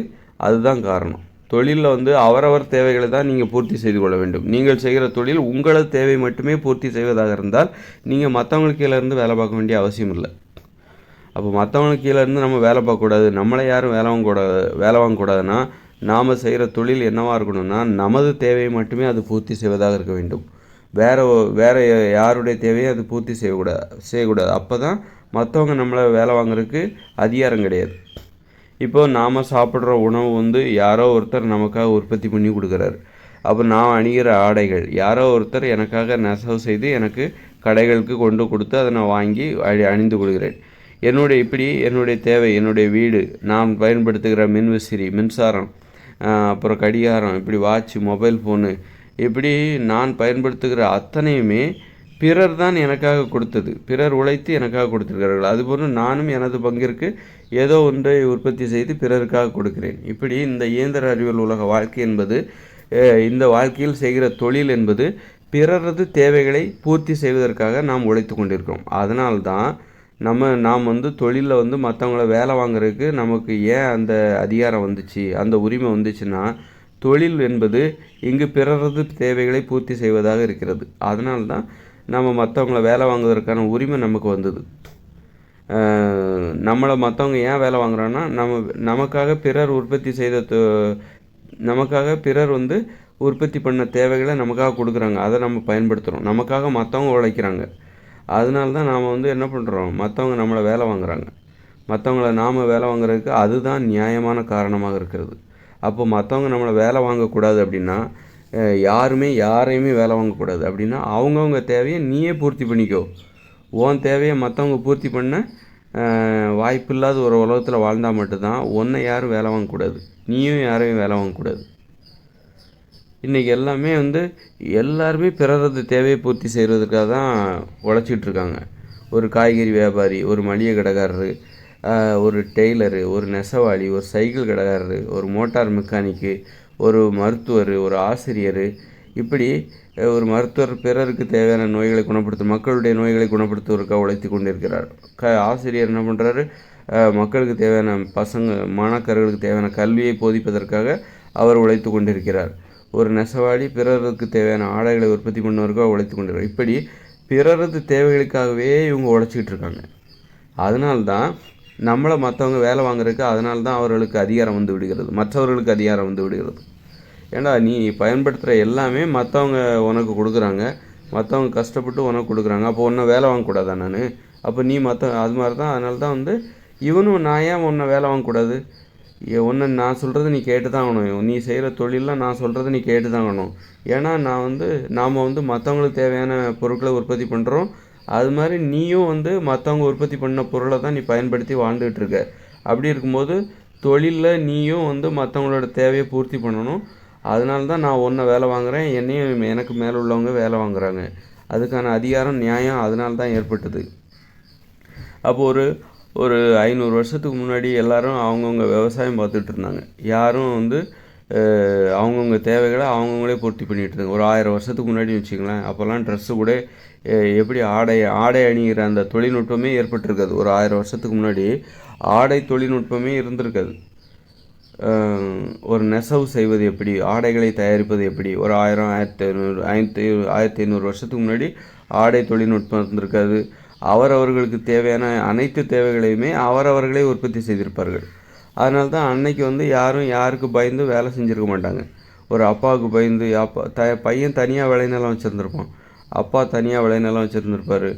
அதுதான் காரணம். தொழிலில் அவரவர் தேவைகளை தான் நீங்கள் பூர்த்தி செய்து கொள்ள வேண்டும். நீங்கள் செய்கிற தொழில் உங்களது தேவை மட்டுமே பூர்த்தி செய்வதாக இருந்தால் நீங்கள் மற்றவங்களுக்கு கீழே இருந்து வேலை பார்க்க வேண்டிய அவசியம் இல்லை. அப்போ மற்றவங்களுக்கு கீழே இருந்து நம்ம வேலை பார்க்கக்கூடாது, நம்மளை யாரும் வேலை வாங்கக்கூடாதுன்னா நாம் செய்கிற தொழில் என்னவாக இருக்கணும்னா நமது தேவையை மட்டுமே அது பூர்த்தி செய்வதாக இருக்க வேண்டும். வேறு யாருடைய தேவையை அது பூர்த்தி செய்யக்கூடாது. அப்போ தான் மற்றவங்க நம்மளை வேலை வாங்குறதுக்கு அதிகாரம் கிடையாது. இப்போது நாம் சாப்பிட்ற உணவு யாரோ ஒருத்தர் நமக்காக உற்பத்தி பண்ணி கொடுக்குறாரு. அப்போ நான் அணிகிற ஆடைகள் யாரோ ஒருத்தர் எனக்காக நெசவு செய்து எனக்கு கடைகளுக்கு கொண்டு கொடுத்து அதை நான் வாங்கி அணிந்து கொள்கிறேன். என்னுடைய தேவை, என்னுடைய வீடு, நான் பயன்படுத்துகிற மின்விசிறி, மின்சாரம், அப்புறம் கடிகாரம், இப்படி வாட்ச், மொபைல் ஃபோனு, இப்படி நான் பயன்படுத்துகிற அத்தனையுமே பிறர் தான் எனக்காக கொடுத்தது. பிறர் உழைத்து எனக்காக கொடுத்திருக்கிறார்கள். அதுபோன்று நானும் எனது பங்கிற்கு ஏதோ ஒன்றை உற்பத்தி செய்து பிறருக்காக கொடுக்கிறேன். இப்படி இந்த இயந்திர அறிவியல் உலக வாழ்க்கை என்பது, இந்த வாழ்க்கையில் செய்கிற தொழில் என்பது பிறரது தேவைகளை பூர்த்தி செய்வதற்காக நாம் உழைத்து கொண்டிருக்கிறோம். அதனால்தான் நாம் தொழிலில் மற்றவங்கள வேலை வாங்குறதுக்கு நமக்கு ஏன் அந்த அதிகாரம் வந்துச்சு, அந்த உரிமை வந்துச்சுன்னா, தொழில் என்பது இங்கு பிறரது தேவைகளை பூர்த்தி செய்வதாக இருக்கிறது. அதனால்தான் நம்ம மற்றவங்கள வேலை வாங்குவதற்கான உரிமை நமக்கு வந்தது. நம்மளை மற்றவங்க ஏன் வேலை வாங்குறான்னா, நமக்காக பிறர் உற்பத்தி பண்ண தேவைகளை நமக்காக கொடுக்குறாங்க, அதை நம்ம பயன்படுத்துகிறோம். நமக்காக மற்றவங்க உழைக்கிறாங்க. அதனால தான் நாம் என்ன பண்ணுறோம்? மற்றவங்க நம்மளை வேலை வாங்குறாங்க. மற்றவங்கள நாம் வேலை வாங்குறதுக்கு அதுதான் நியாயமான காரணமாக இருக்கிறது. அப்போ மற்றவங்க நம்மளை வேலை வாங்கக்கூடாது அப்படின்னா, யாரையுமே வேலை வாங்கக்கூடாது அப்படின்னா, அவங்கவுங்க தேவையை நீயே பூர்த்தி பண்ணிக்கோ. உன் தேவையை மற்றவங்க பூர்த்தி பண்ண வாய்ப்பில்லாத ஒரு உலகத்தில் வாழ்ந்தால் மட்டும்தான் உன்னை யாரும் வேலை வாங்கக்கூடாது, நீயும் யாரையும் வேலை வாங்கக்கூடாது. இன்றைக்கி எல்லாருமே பிறரது தேவையை பூர்த்தி செய்கிறதுக்காக தான் உழைச்சிட்ருக்காங்க. ஒரு காய்கறி வியாபாரி, ஒரு மளிகை கடைக்காரரு, ஒரு டெய்லரு, ஒரு நெசவாளி, ஒரு சைக்கிள் கடைக்காரரு, ஒரு மோட்டார் மெக்கானிக்கு, ஒரு மருத்துவர், ஒரு ஆசிரியர், இப்படி ஒரு மருத்துவர் பிறருக்கு தேவையான நோய்களை குணப்படுத்தும் மக்களுடைய நோய்களை குணப்படுத்துவதற்காக உழைத்து கொண்டிருக்கிறார். ஆசிரியர் என்ன பண்ணுறாரு, மக்களுக்கு தேவையான மாணாக்கர்களுக்கு தேவையான கல்வியை போதிப்பதற்காக அவர் உழைத்து கொண்டிருக்கிறார். ஒரு நெசவாளி பிறருக்கு தேவையான ஆடைகளை உற்பத்தி பண்ணுவதற்காக உழைத்து கொண்டிருக்கிறார். இப்படி பிறரது தேவைகளுக்காகவே இவங்க உழைச்சிக்கிட்டு இருக்காங்க. அதனால்தான் நம்மளை மற்றவங்க வேலை வாங்குறதுக்கு அதனால்தான் அவர்களுக்கு அதிகாரம் வந்து விடுகிறது, மற்றவர்களுக்கு அதிகாரம் வந்து விடுகிறது. ஏண்டா நீ பயன்படுத்துகிற எல்லாமே மற்றவங்க உனக்கு கொடுக்குறாங்க, மற்றவங்க கஷ்டப்பட்டு உனக்கு கொடுக்குறாங்க, அப்போ ஒன்றை வேலை வாங்கக்கூடாதா நான்? அப்போ நீ அது மாதிரி தான். அதனால தான் இவனும் நான் ஏன் உன்னை வேலை வாங்கக்கூடாது, ஒன்று நான் சொல்கிறது நீ கேட்டு தான் ஆகணும், நீ செய்கிற தொழிலில் நான் சொல்கிறது நீ கேட்டு தான் ஆகணும். ஏன்னா நாம் மற்றவங்களுக்கு தேவையான பொருட்களை உற்பத்தி பண்ணுறோம், அது மாதிரி நீயும் மற்றவங்க உற்பத்தி பண்ண பொருளை தான் நீ பயன்படுத்தி வாழ்ந்துகிட்டு இருக்க. அப்படி இருக்கும்போது தொழிலில் நீயும் மற்றவங்களோட தேவையை பூர்த்தி பண்ணணும். அதனால தான் நான் ஒன்றை வேலை வாங்குகிறேன், என்னையும் எனக்கு மேலே உள்ளவங்க வேலை வாங்குகிறாங்க. அதுக்கான அதிகாரம் நியாயம் அதனால தான் ஏற்பட்டது. அப்போது ஒரு 500 வருஷத்துக்கு முன்னாடி எல்லோரும் அவங்கவுங்க விவசாயம் பார்த்துட்டு இருந்தாங்க. யாரும் அவங்கவுங்க தேவைகளை அவங்கவுங்களே பூர்த்தி பண்ணிகிட்டு இருந்தாங்க. ஒரு 1000 வருஷத்துக்கு முன்னாடி வச்சுங்களேன், அப்போல்லாம் ட்ரெஸ்ஸு கூட எப்படி ஆடை அணிகிற அந்த தொழில்நுட்பமே ஏற்பட்டிருக்காது. ஒரு 1000 வருஷத்துக்கு முன்னாடி ஆடை தொழில்நுட்பமே இருந்திருக்காது. ஒரு நெசவு செய்வது எப்படி, ஆடைகளை தயாரிப்பது எப்படி, ஒரு 1500 வருஷத்துக்கு முன்னாடி ஆடை தொழில்நுட்பம் இருந்திருக்காது. அவரவர்களுக்கு தேவையான அனைத்து தேவைகளையுமே அவரவர்களே உற்பத்தி செய்திருப்பார்கள். அதனால தான் அன்னைக்கு யாரும் யாருக்கு பயந்து வேலை செஞ்சுருக்க மாட்டாங்க. ஒரு அப்பாவுக்கு பயந்து பையன் தனியாக விளைநிலம் வச்சுருந்துருப்பான், அப்பா தனியாக விளைநிலம் வச்சுருந்துருப்பார்.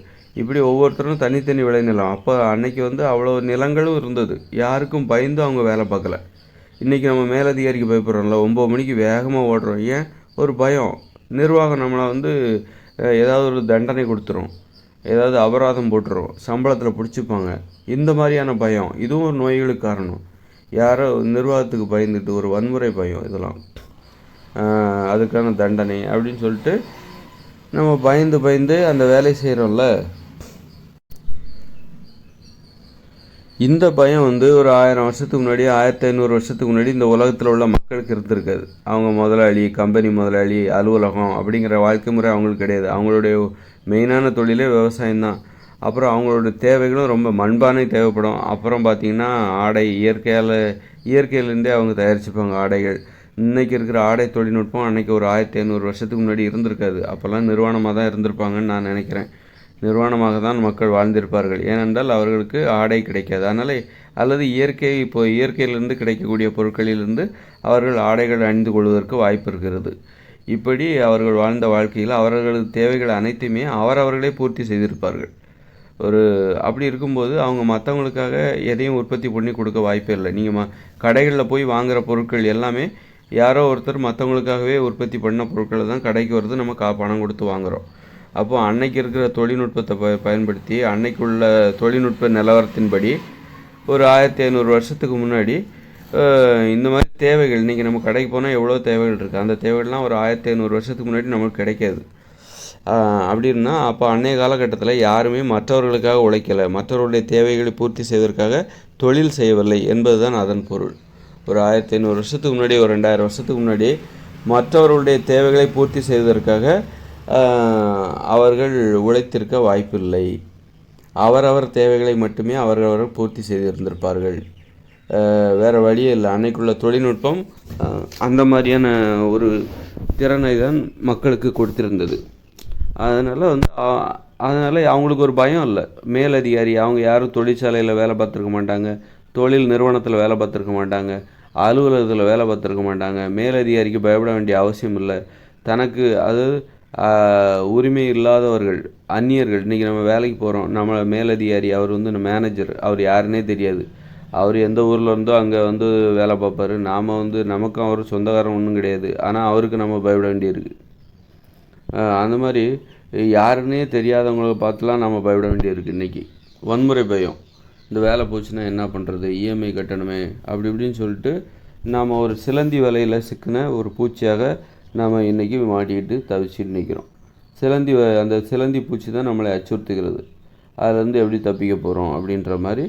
இப்படி ஒவ்வொருத்தரும் தனித்தனி விளைநிலம். அப்போ அன்னைக்கு அவ்வளோ நிலங்களும் இருந்தது, யாருக்கும் பயந்து அவங்க வேலை பார்க்கல. இன்றைக்கி நம்ம மேலதிகாரிக்கு பயப்படுறோம்ல, 9 மணிக்கு வேகமாக ஓடுறோம். ஏன்? ஒரு பயம். நிர்வாகம் நம்மளை ஏதாவது ஒரு தண்டனை கொடுத்துரும், ஏதாவது அபராதம் போட்டுரும், சம்பளத்தில் பிடிச்சிப்பாங்க, இந்த மாதிரியான பயம். இதுவும் ஒரு நோய்களுக்கு காரணம். யாரோ நிர்வாகத்துக்கு பயந்துட்டு ஒரு வன்முறை பயம், இதெல்லாம் அதுக்கான தண்டனை அப்படின்னு சொல்லிட்டு நம்ம பயந்து அந்த வேலையை செய்கிறோம்ல. இந்த பயம் ஒரு 1000 வருஷத்துக்கு முன்னாடி 1500 வருஷத்துக்கு முன்னாடி இந்த உலகத்தில் உள்ள மக்களுக்கு இருந்திருக்காது. அவங்க முதலாளி, கம்பெனி முதலாளி, அலுவலகம் அப்படிங்கிற வாழ்க்கை முறை அவங்களுக்கு கிடையாது. அவங்களுடைய மெயினான தொழிலே விவசாயம்தான். அப்புறம் அவங்களோட தேவைகளும் ரொம்ப மண்பானை தேவைப்படும். அப்புறம் பார்த்திங்கன்னா ஆடை இயற்கையிலேருந்தே அவங்க தயாரிச்சுப்பாங்க ஆடைகள். இன்றைக்கி இருக்கிற ஆடை தொழில்நுட்பம் அன்றைக்கி ஒரு 1500 வருஷத்துக்கு முன்னாடி இருந்திருக்காது. அப்போல்லாம் நிர்வாணமாக தான் இருந்திருப்பாங்கன்னு நான் நினைக்கிறேன். நிர்வாணமாக தான் மக்கள் வாழ்ந்திருப்பார்கள். ஏனென்றால் அவர்களுக்கு ஆடை கிடைக்காது. அதனால் அல்லது இயற்கையிலிருந்து கிடைக்கக்கூடிய பொருட்களிலிருந்து அவர்கள் ஆடைகள் அணிந்து கொள்வதற்கு வாய்ப்பு இருக்கிறது. இப்படி அவர்கள் வாழ்ந்த வாழ்க்கையில் அவர்களது தேவைகள் அனைத்துமே அவரவர்களே பூர்த்தி செய்திருப்பார்கள். அப்படி இருக்கும்போது அவங்க மற்றவங்களுக்காக எதையும் உற்பத்தி பண்ணி கொடுக்க வாய்ப்பே இல்லை. நீங்கள் கடைகளில் போய் வாங்குகிற பொருட்கள் எல்லாமே யாரோ ஒருத்தர் மற்றவங்களுக்காகவே உற்பத்தி பண்ண பொருட்களை தான் கடைக்கு வருது, நம்ம பணம் கொடுத்து வாங்குகிறோம். அப்போது அன்னைக்கு இருக்கிற தொழில்நுட்பத்தை பயன்படுத்தி அன்னைக்குள்ள தொழில்நுட்ப நிலவரத்தின்படி ஒரு 1500 வருஷத்துக்கு முன்னாடி இந்த மாதிரி தேவைகள், இன்றைக்கி நம்ம கடைக்கு போனால் எவ்வளோ தேவைகள் இருக்குது, அந்த தேவைகள்லாம் ஒரு 1500 வருஷத்துக்கு முன்னாடி நமக்கு கிடைக்காது. அப்படின்னா அப்போ அன்றைய காலகட்டத்தில் யாருமே மற்றவர்களுக்காக உழைக்கலை, மற்றவர்களுடைய தேவைகளை பூர்த்தி செய்வதற்காக தொழில் செய்யவில்லை என்பது தான் அதன் பொருள். ஒரு 1500 வருஷத்துக்கு முன்னாடி, ஒரு 2000 வருஷத்துக்கு முன்னாடி மற்றவர்களுடைய தேவைகளை பூர்த்தி செய்வதற்காக அவர்கள் உழைத்திருக்க வாய்ப்பில்லை. அவரவர் தேவைகளை மட்டுமே அவரவர் பூர்த்தி செய்திருந்திருப்பார்கள். வேறு வழியே இல்லை. அன்னைக்குள்ள தொழில்நுட்பம் அந்த மாதிரியான ஒரு திறனை தான் மக்களுக்கு கொடுத்திருந்தது. அதனால் அவங்களுக்கு ஒரு பயம் இல்லை. மேலதிகாரி அவங்க யாரும் தொழிற்சாலையில் வேலை பார்த்துருக்க மாட்டாங்க, தொழில் நிறுவனத்தில் வேலை பார்த்துருக்க மாட்டாங்க, அலுவலகத்தில் வேலை பார்த்துருக்க மாட்டாங்க. மேலதிகாரிக்கு பயப்பட வேண்டிய அவசியம் இல்லை. தனக்கு உரிமை இல்லாதவர்கள், அந்நியர்கள், இன்றைக்கி நம்ம வேலைக்கு போகிறோம், நம்ம மேலதிகாரி அவர் மேனேஜர், அவர் யாருன்னே தெரியாது, அவர் எந்த ஊரில் இருந்தோ அங்கே வேலை பார்ப்பார். நாம் நமக்கும் அவர் சொந்தக்காரன் ஒன்றும் கிடையாது, ஆனால் அவருக்கு நம்ம பயப்பட வேண்டியிருக்கு. அந்த மாதிரி யாருன்னே தெரியாதவங்களை பார்த்துலாம் நம்ம பயப்பட வேண்டியிருக்கு. இன்றைக்கி வன்முறை பயம். இந்த வேலை போச்சுன்னா என்ன பண்ணுறது, இஎம்ஐ கட்டணுமே, அப்படி இப்படின்னு சொல்லிட்டு நாம் ஒரு சிலந்தி வலையில் சிக்கின ஒரு பூச்சியாக நாம் இன்றைக்கி மாட்டிக்கிட்டு தவிச்சிட்டு நிற்கிறோம். அந்த சிலந்தி பூச்சி தான் நம்மளை அச்சுறுத்துகிறது. அதுலேருந்து எப்படி தப்பிக்க போகிறோம் அப்படின்ற மாதிரி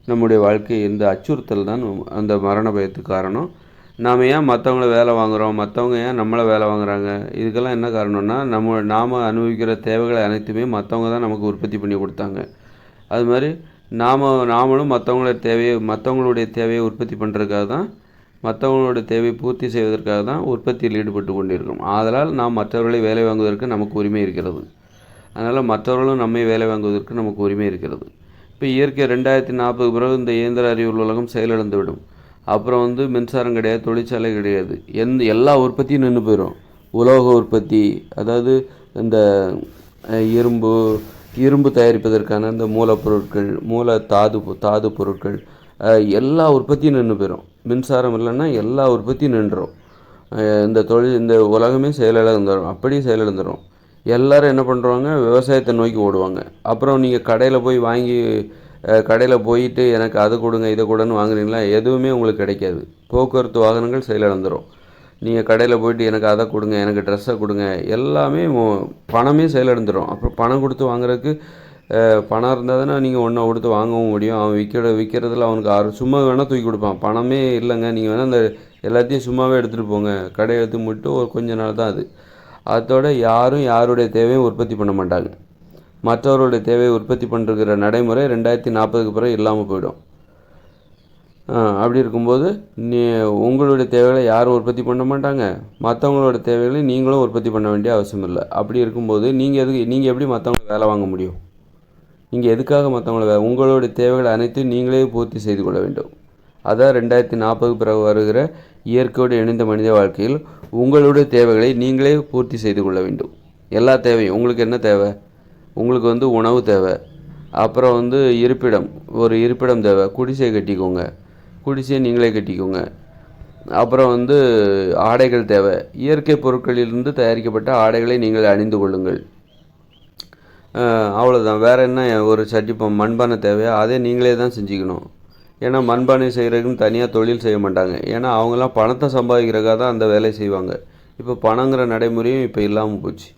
நம்முடைய வாழ்க்கை, இந்த அச்சுறுத்தல் தான் அந்த மரண பயத்துக்கு காரணம். நாம் ஏன் மற்றவங்கள வேலை வாங்குகிறோம், மற்றவங்க ஏன் நம்மளை வேலை வாங்குகிறாங்க? இதுக்கெல்லாம் என்ன காரணம்னா, நாம் அனுபவிக்கிற தேவைகளை அனைத்துமே மற்றவங்க தான் நமக்கு உற்பத்தி பண்ணி கொடுத்தாங்க. அது மாதிரி நாமளும் மற்றவங்களுடைய தேவையை உற்பத்தி பண்ணுறதுக்காக தான், மற்றவங்களுடைய தேவையை பூர்த்தி செய்வதற்காக தான் உற்பத்தியில் ஈடுபட்டு கொண்டிருக்கிறோம். ஆதலால் நாம் மற்றவர்களை வேலை வாங்குவதற்கு நமக்கு உரிமை இருக்கிறது. அதனால் மற்றவர்களும் நம்மை வேலை வாங்குவதற்கு நமக்கு உரிமை இருக்கிறது. இப்போ இயற்கை 2040 பிறகு இந்த இயந்திர அறிவியல் உலகம் செயலிழந்துவிடும். அப்புறம் மின்சாரம் கிடையாது, தொழிற்சாலை கிடையாது, எல்லா உற்பத்தியும் நின்று போயிடும். உலோக உற்பத்தி, அதாவது இந்த இரும்பு தயாரிப்பதற்கான இந்த மூலப்பொருட்கள், தாது பொருட்கள், எல்லா உற்பத்தியும் நின்று போயிடும். மின்சாரம் இல்லைன்னா எல்லா உற்பத்தியும் நின்றுடும். இந்த உலகமே செயலிழந்துடும். அப்படியே செயலிழந்துடும். எல்லோரும் என்ன பண்ணுறாங்க, விவசாயத்தை நோக்கி ஓடுவாங்க. அப்புறம் நீங்கள் கடையில் போயிட்டு எனக்கு அதை கொடுங்க இதை கொடுன்னு வாங்குறீங்களா, எதுவுமே உங்களுக்கு கிடைக்காது. போக்குவரத்து வாகனங்கள் செயலிழந்துடும். நீங்கள் கடையில் போயிட்டு எனக்கு அதை கொடுங்க, எனக்கு ட்ரெஸ்ஸை கொடுங்க, எல்லாமே பணமே செயலிழந்துடும். அப்புறம் பணம் கொடுத்து வாங்குறதுக்கு பணம் இருந்தால் தானே நீங்கள் ஒன்றை கொடுத்து வாங்கவும் முடியும். அவன் விற்கிறதுல அவனுக்கு சும்மா வேணால் தூக்கி கொடுப்பான். பணமே இல்லைங்க, நீங்கள் வேணால் அந்த எல்லாத்தையும் சும்மாவே எடுத்துகிட்டு போங்க, கடையை எடுத்து மட்டும் ஒரு கொஞ்ச நாள் தான் அது. அதோட யாரும் யாருடைய தேவையும் உற்பத்தி பண்ண மாட்டாங்க. மற்றவர்களுடைய தேவையை உற்பத்தி பண்ணுற நடைமுறை 2040க்கு பிறகு இல்லாமல் போயிடும். அப்படி இருக்கும்போது உங்களுடைய தேவைகளை யாரும் உற்பத்தி பண்ண மாட்டாங்க, மற்றவங்களோட தேவைகளை நீங்களும் உற்பத்தி பண்ண வேண்டிய அவசியம் இல்லை. அப்படி இருக்கும்போது நீங்கள் எப்படி மற்றவங்களை வேலை வாங்க முடியும்? நீங்கள் எதுக்காக மற்றவங்களை உங்களுடைய தேவைகளை அனைத்தையும் நீங்களே பூர்த்தி செய்து கொள்ள வேண்டும். அதான் 2040க்கு பிறகு வருகிற இயற்கையோடு இணைந்த மனித வாழ்க்கையில் உங்களுடைய தேவைகளை நீங்களே பூர்த்தி செய்து கொள்ள வேண்டும். எல்லா தேவையும் உங்களுக்கு என்ன தேவை? உங்களுக்கு உணவு தேவை, அப்புறம் ஒரு இருப்பிடம் தேவை, குடிசை கட்டிக்கோங்க, குடிசையை நீங்களே கட்டிக்கோங்க. அப்புறம் ஆடைகள் தேவை, இயற்கை பொருட்களிலிருந்து தயாரிக்கப்பட்ட ஆடைகளை நீங்கள் அணிந்து கொள்ளுங்கள். அவ்வளோதான். வேறு என்ன? ஒரு சட்டி மண்பானை தேவையா, அதே நீங்களே தான் செஞ்சுக்கணும். ஏன்னா மண்பானை செய்கிறதுக்குன்னு தனியாக தொழில் செய்ய மாட்டாங்க. ஏன்னா அவங்களாம் பணத்தை சம்பாதிக்கிறதுக்காக தான் அந்த வேலையை செய்வாங்க. இப்போ பணங்கிற நடைமுறையும் இப்போ இல்லாமல் போச்சு.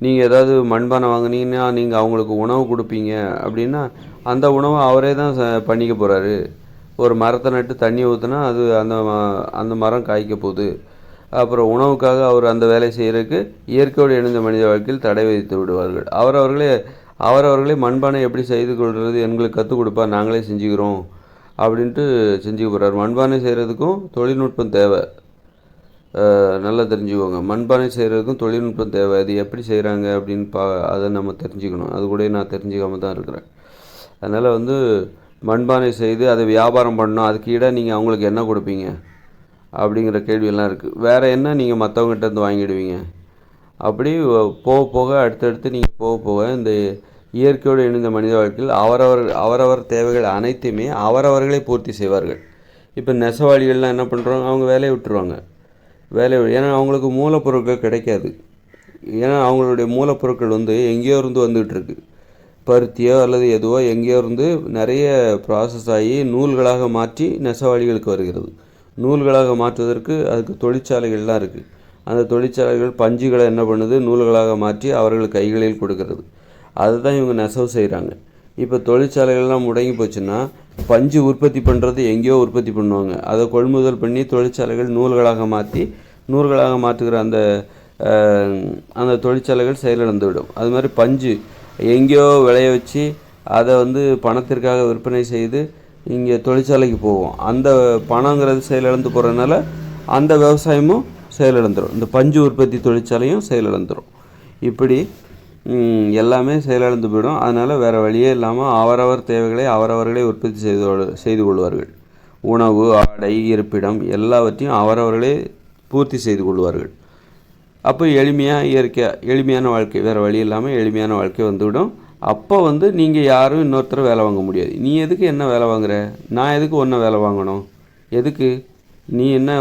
நீங்கள் ஏதாவது மண்பானை வாங்கினீங்கன்னா நீங்கள் அவங்களுக்கு உணவு கொடுப்பீங்க அப்படின்னா அந்த உணவை அவரே தான் பண்ணிக்க போகிறாரு. ஒரு மரத்தை நட்டு தண்ணி ஊற்றினா அது அந்த மரம் காய்க்க போகுது. அப்புறம் உணவுக்காக அவர் அந்த வேலை செய்கிறதுக்கு இயற்கையோடு இணைந்த மனித வாழ்க்கையில் தடை விதித்து விடுவார்கள். அவரவர்களே மண்பானை எப்படி செய்து கொள்வது எங்களுக்கு கற்றுக் கொடுப்பா, நாங்களே செஞ்சுக்கிறோம் அப்படின்ட்டு செஞ்சுக்க போகிறார். மண்பானை செய்கிறதுக்கும் தொழில்நுட்பம் தேவை, நல்லா தெரிஞ்சுக்கோங்க. மண்பானை செய்கிறதுக்கும் தொழில்நுட்பம் தேவை. அது எப்படி செய்கிறாங்க அப்படின்னு அதை நம்ம தெரிஞ்சுக்கணும். அது கூட நான் தெரிஞ்சுக்காம தான் இருக்கிறேன். அதனால் மண்பானை செய்து அதை வியாபாரம் பண்ணணும், அதுக்கு ஈடாக நீங்கள் அவங்களுக்கு என்ன கொடுப்பீங்க அப்படிங்கிற கேள்வியெல்லாம் இருக்குது. வேறு என்ன நீங்கள் மற்றவங்ககிட்டருந்து வாங்கிடுவீங்க? அப்படி போக அடுத்தடுத்து நீங்கள் போக இந்த இயற்கையோடு இணைந்த மனித வாழ்க்கையில் அவரவர் தேவைகள் அனைத்துமே அவரவர்களே பூர்த்தி செய்வார்கள். இப்போ நெசவாளிகள்லாம் என்ன பண்ணுறாங்க, அவங்க வேலையை விட்டுருவாங்க. ஏன்னா அவங்களுக்கு மூலப்பொருட்கள் கிடைக்காது. ஏன்னா அவங்களுடைய மூலப்பொருட்கள் எங்கேயோ இருந்து வந்துகிட்டு இருக்கு. பருத்தியோ அல்லது எதுவோ எங்கேயோ இருந்து நிறைய ப்ராசஸ் ஆகி நூல்களாக மாற்றி நெசவாளிகளுக்கு வருகிறது. நூல்களாக மாற்றுவதற்கு அதுக்கு தொழிற்சாலைகள்லாம் இருக்குது. அந்த தொழிற்சாலைகள் பஞ்சுகளை என்ன பண்ணுது, நூல்களாக மாற்றி அவர்கள் கைகளில் கொடுக்கறது. அதுதான் இவங்க நெசவு செய்கிறாங்க. இப்போ தொழிற்சாலைகள்லாம் முடங்கி போச்சுன்னா பஞ்சு உற்பத்தி பண்ணுறது எங்கேயோ உற்பத்தி பண்ணுவாங்க. அதை கொள்முதல் பண்ணி தொழிற்சாலைகள் நூல்களாக மாற்றுகிற அந்த தொழிற்சாலைகள் செயலிழந்துவிடும். அது மாதிரி பஞ்சு எங்கேயோ விளைய வச்சு அதை பணத்திற்காக விற்பனை செய்து இங்கே தொழிற்சாலைக்கு போவோம். அந்த பணங்கிறது செயலிழந்து போகிறதுனால அந்த விவசாயமும் செயலிழந்துடும், இந்த பஞ்சு உற்பத்தி தொழிற்சாலையும் செயலிழந்துடும். இப்படி எல்லாமே செயலிழந்து போயிடும். அதனால் வேறு வழியே இல்லாமல் அவரவர் தேவைகளை அவரவர்களே உற்பத்தி செய்து கொள்வார்கள். உணவு, ஆடை, இருப்பிடம் எல்லாவற்றையும் அவரவர்களே பூர்த்தி செய்து கொள்வார்கள். அப்போ எளிமையான வாழ்க்கை, வேறு வழி இல்லாமல் எளிமையான வாழ்க்கை வந்துவிடும். அப்போ நீங்கள் யாரும் இன்னொருத்தர் வேலை வாங்க முடியாது. நீ எதுக்கு என்ன வேலை வாங்குற, நான் எதுக்கு ஒன்றை வேலை வாங்கணும், எதுக்கு நீ என்ன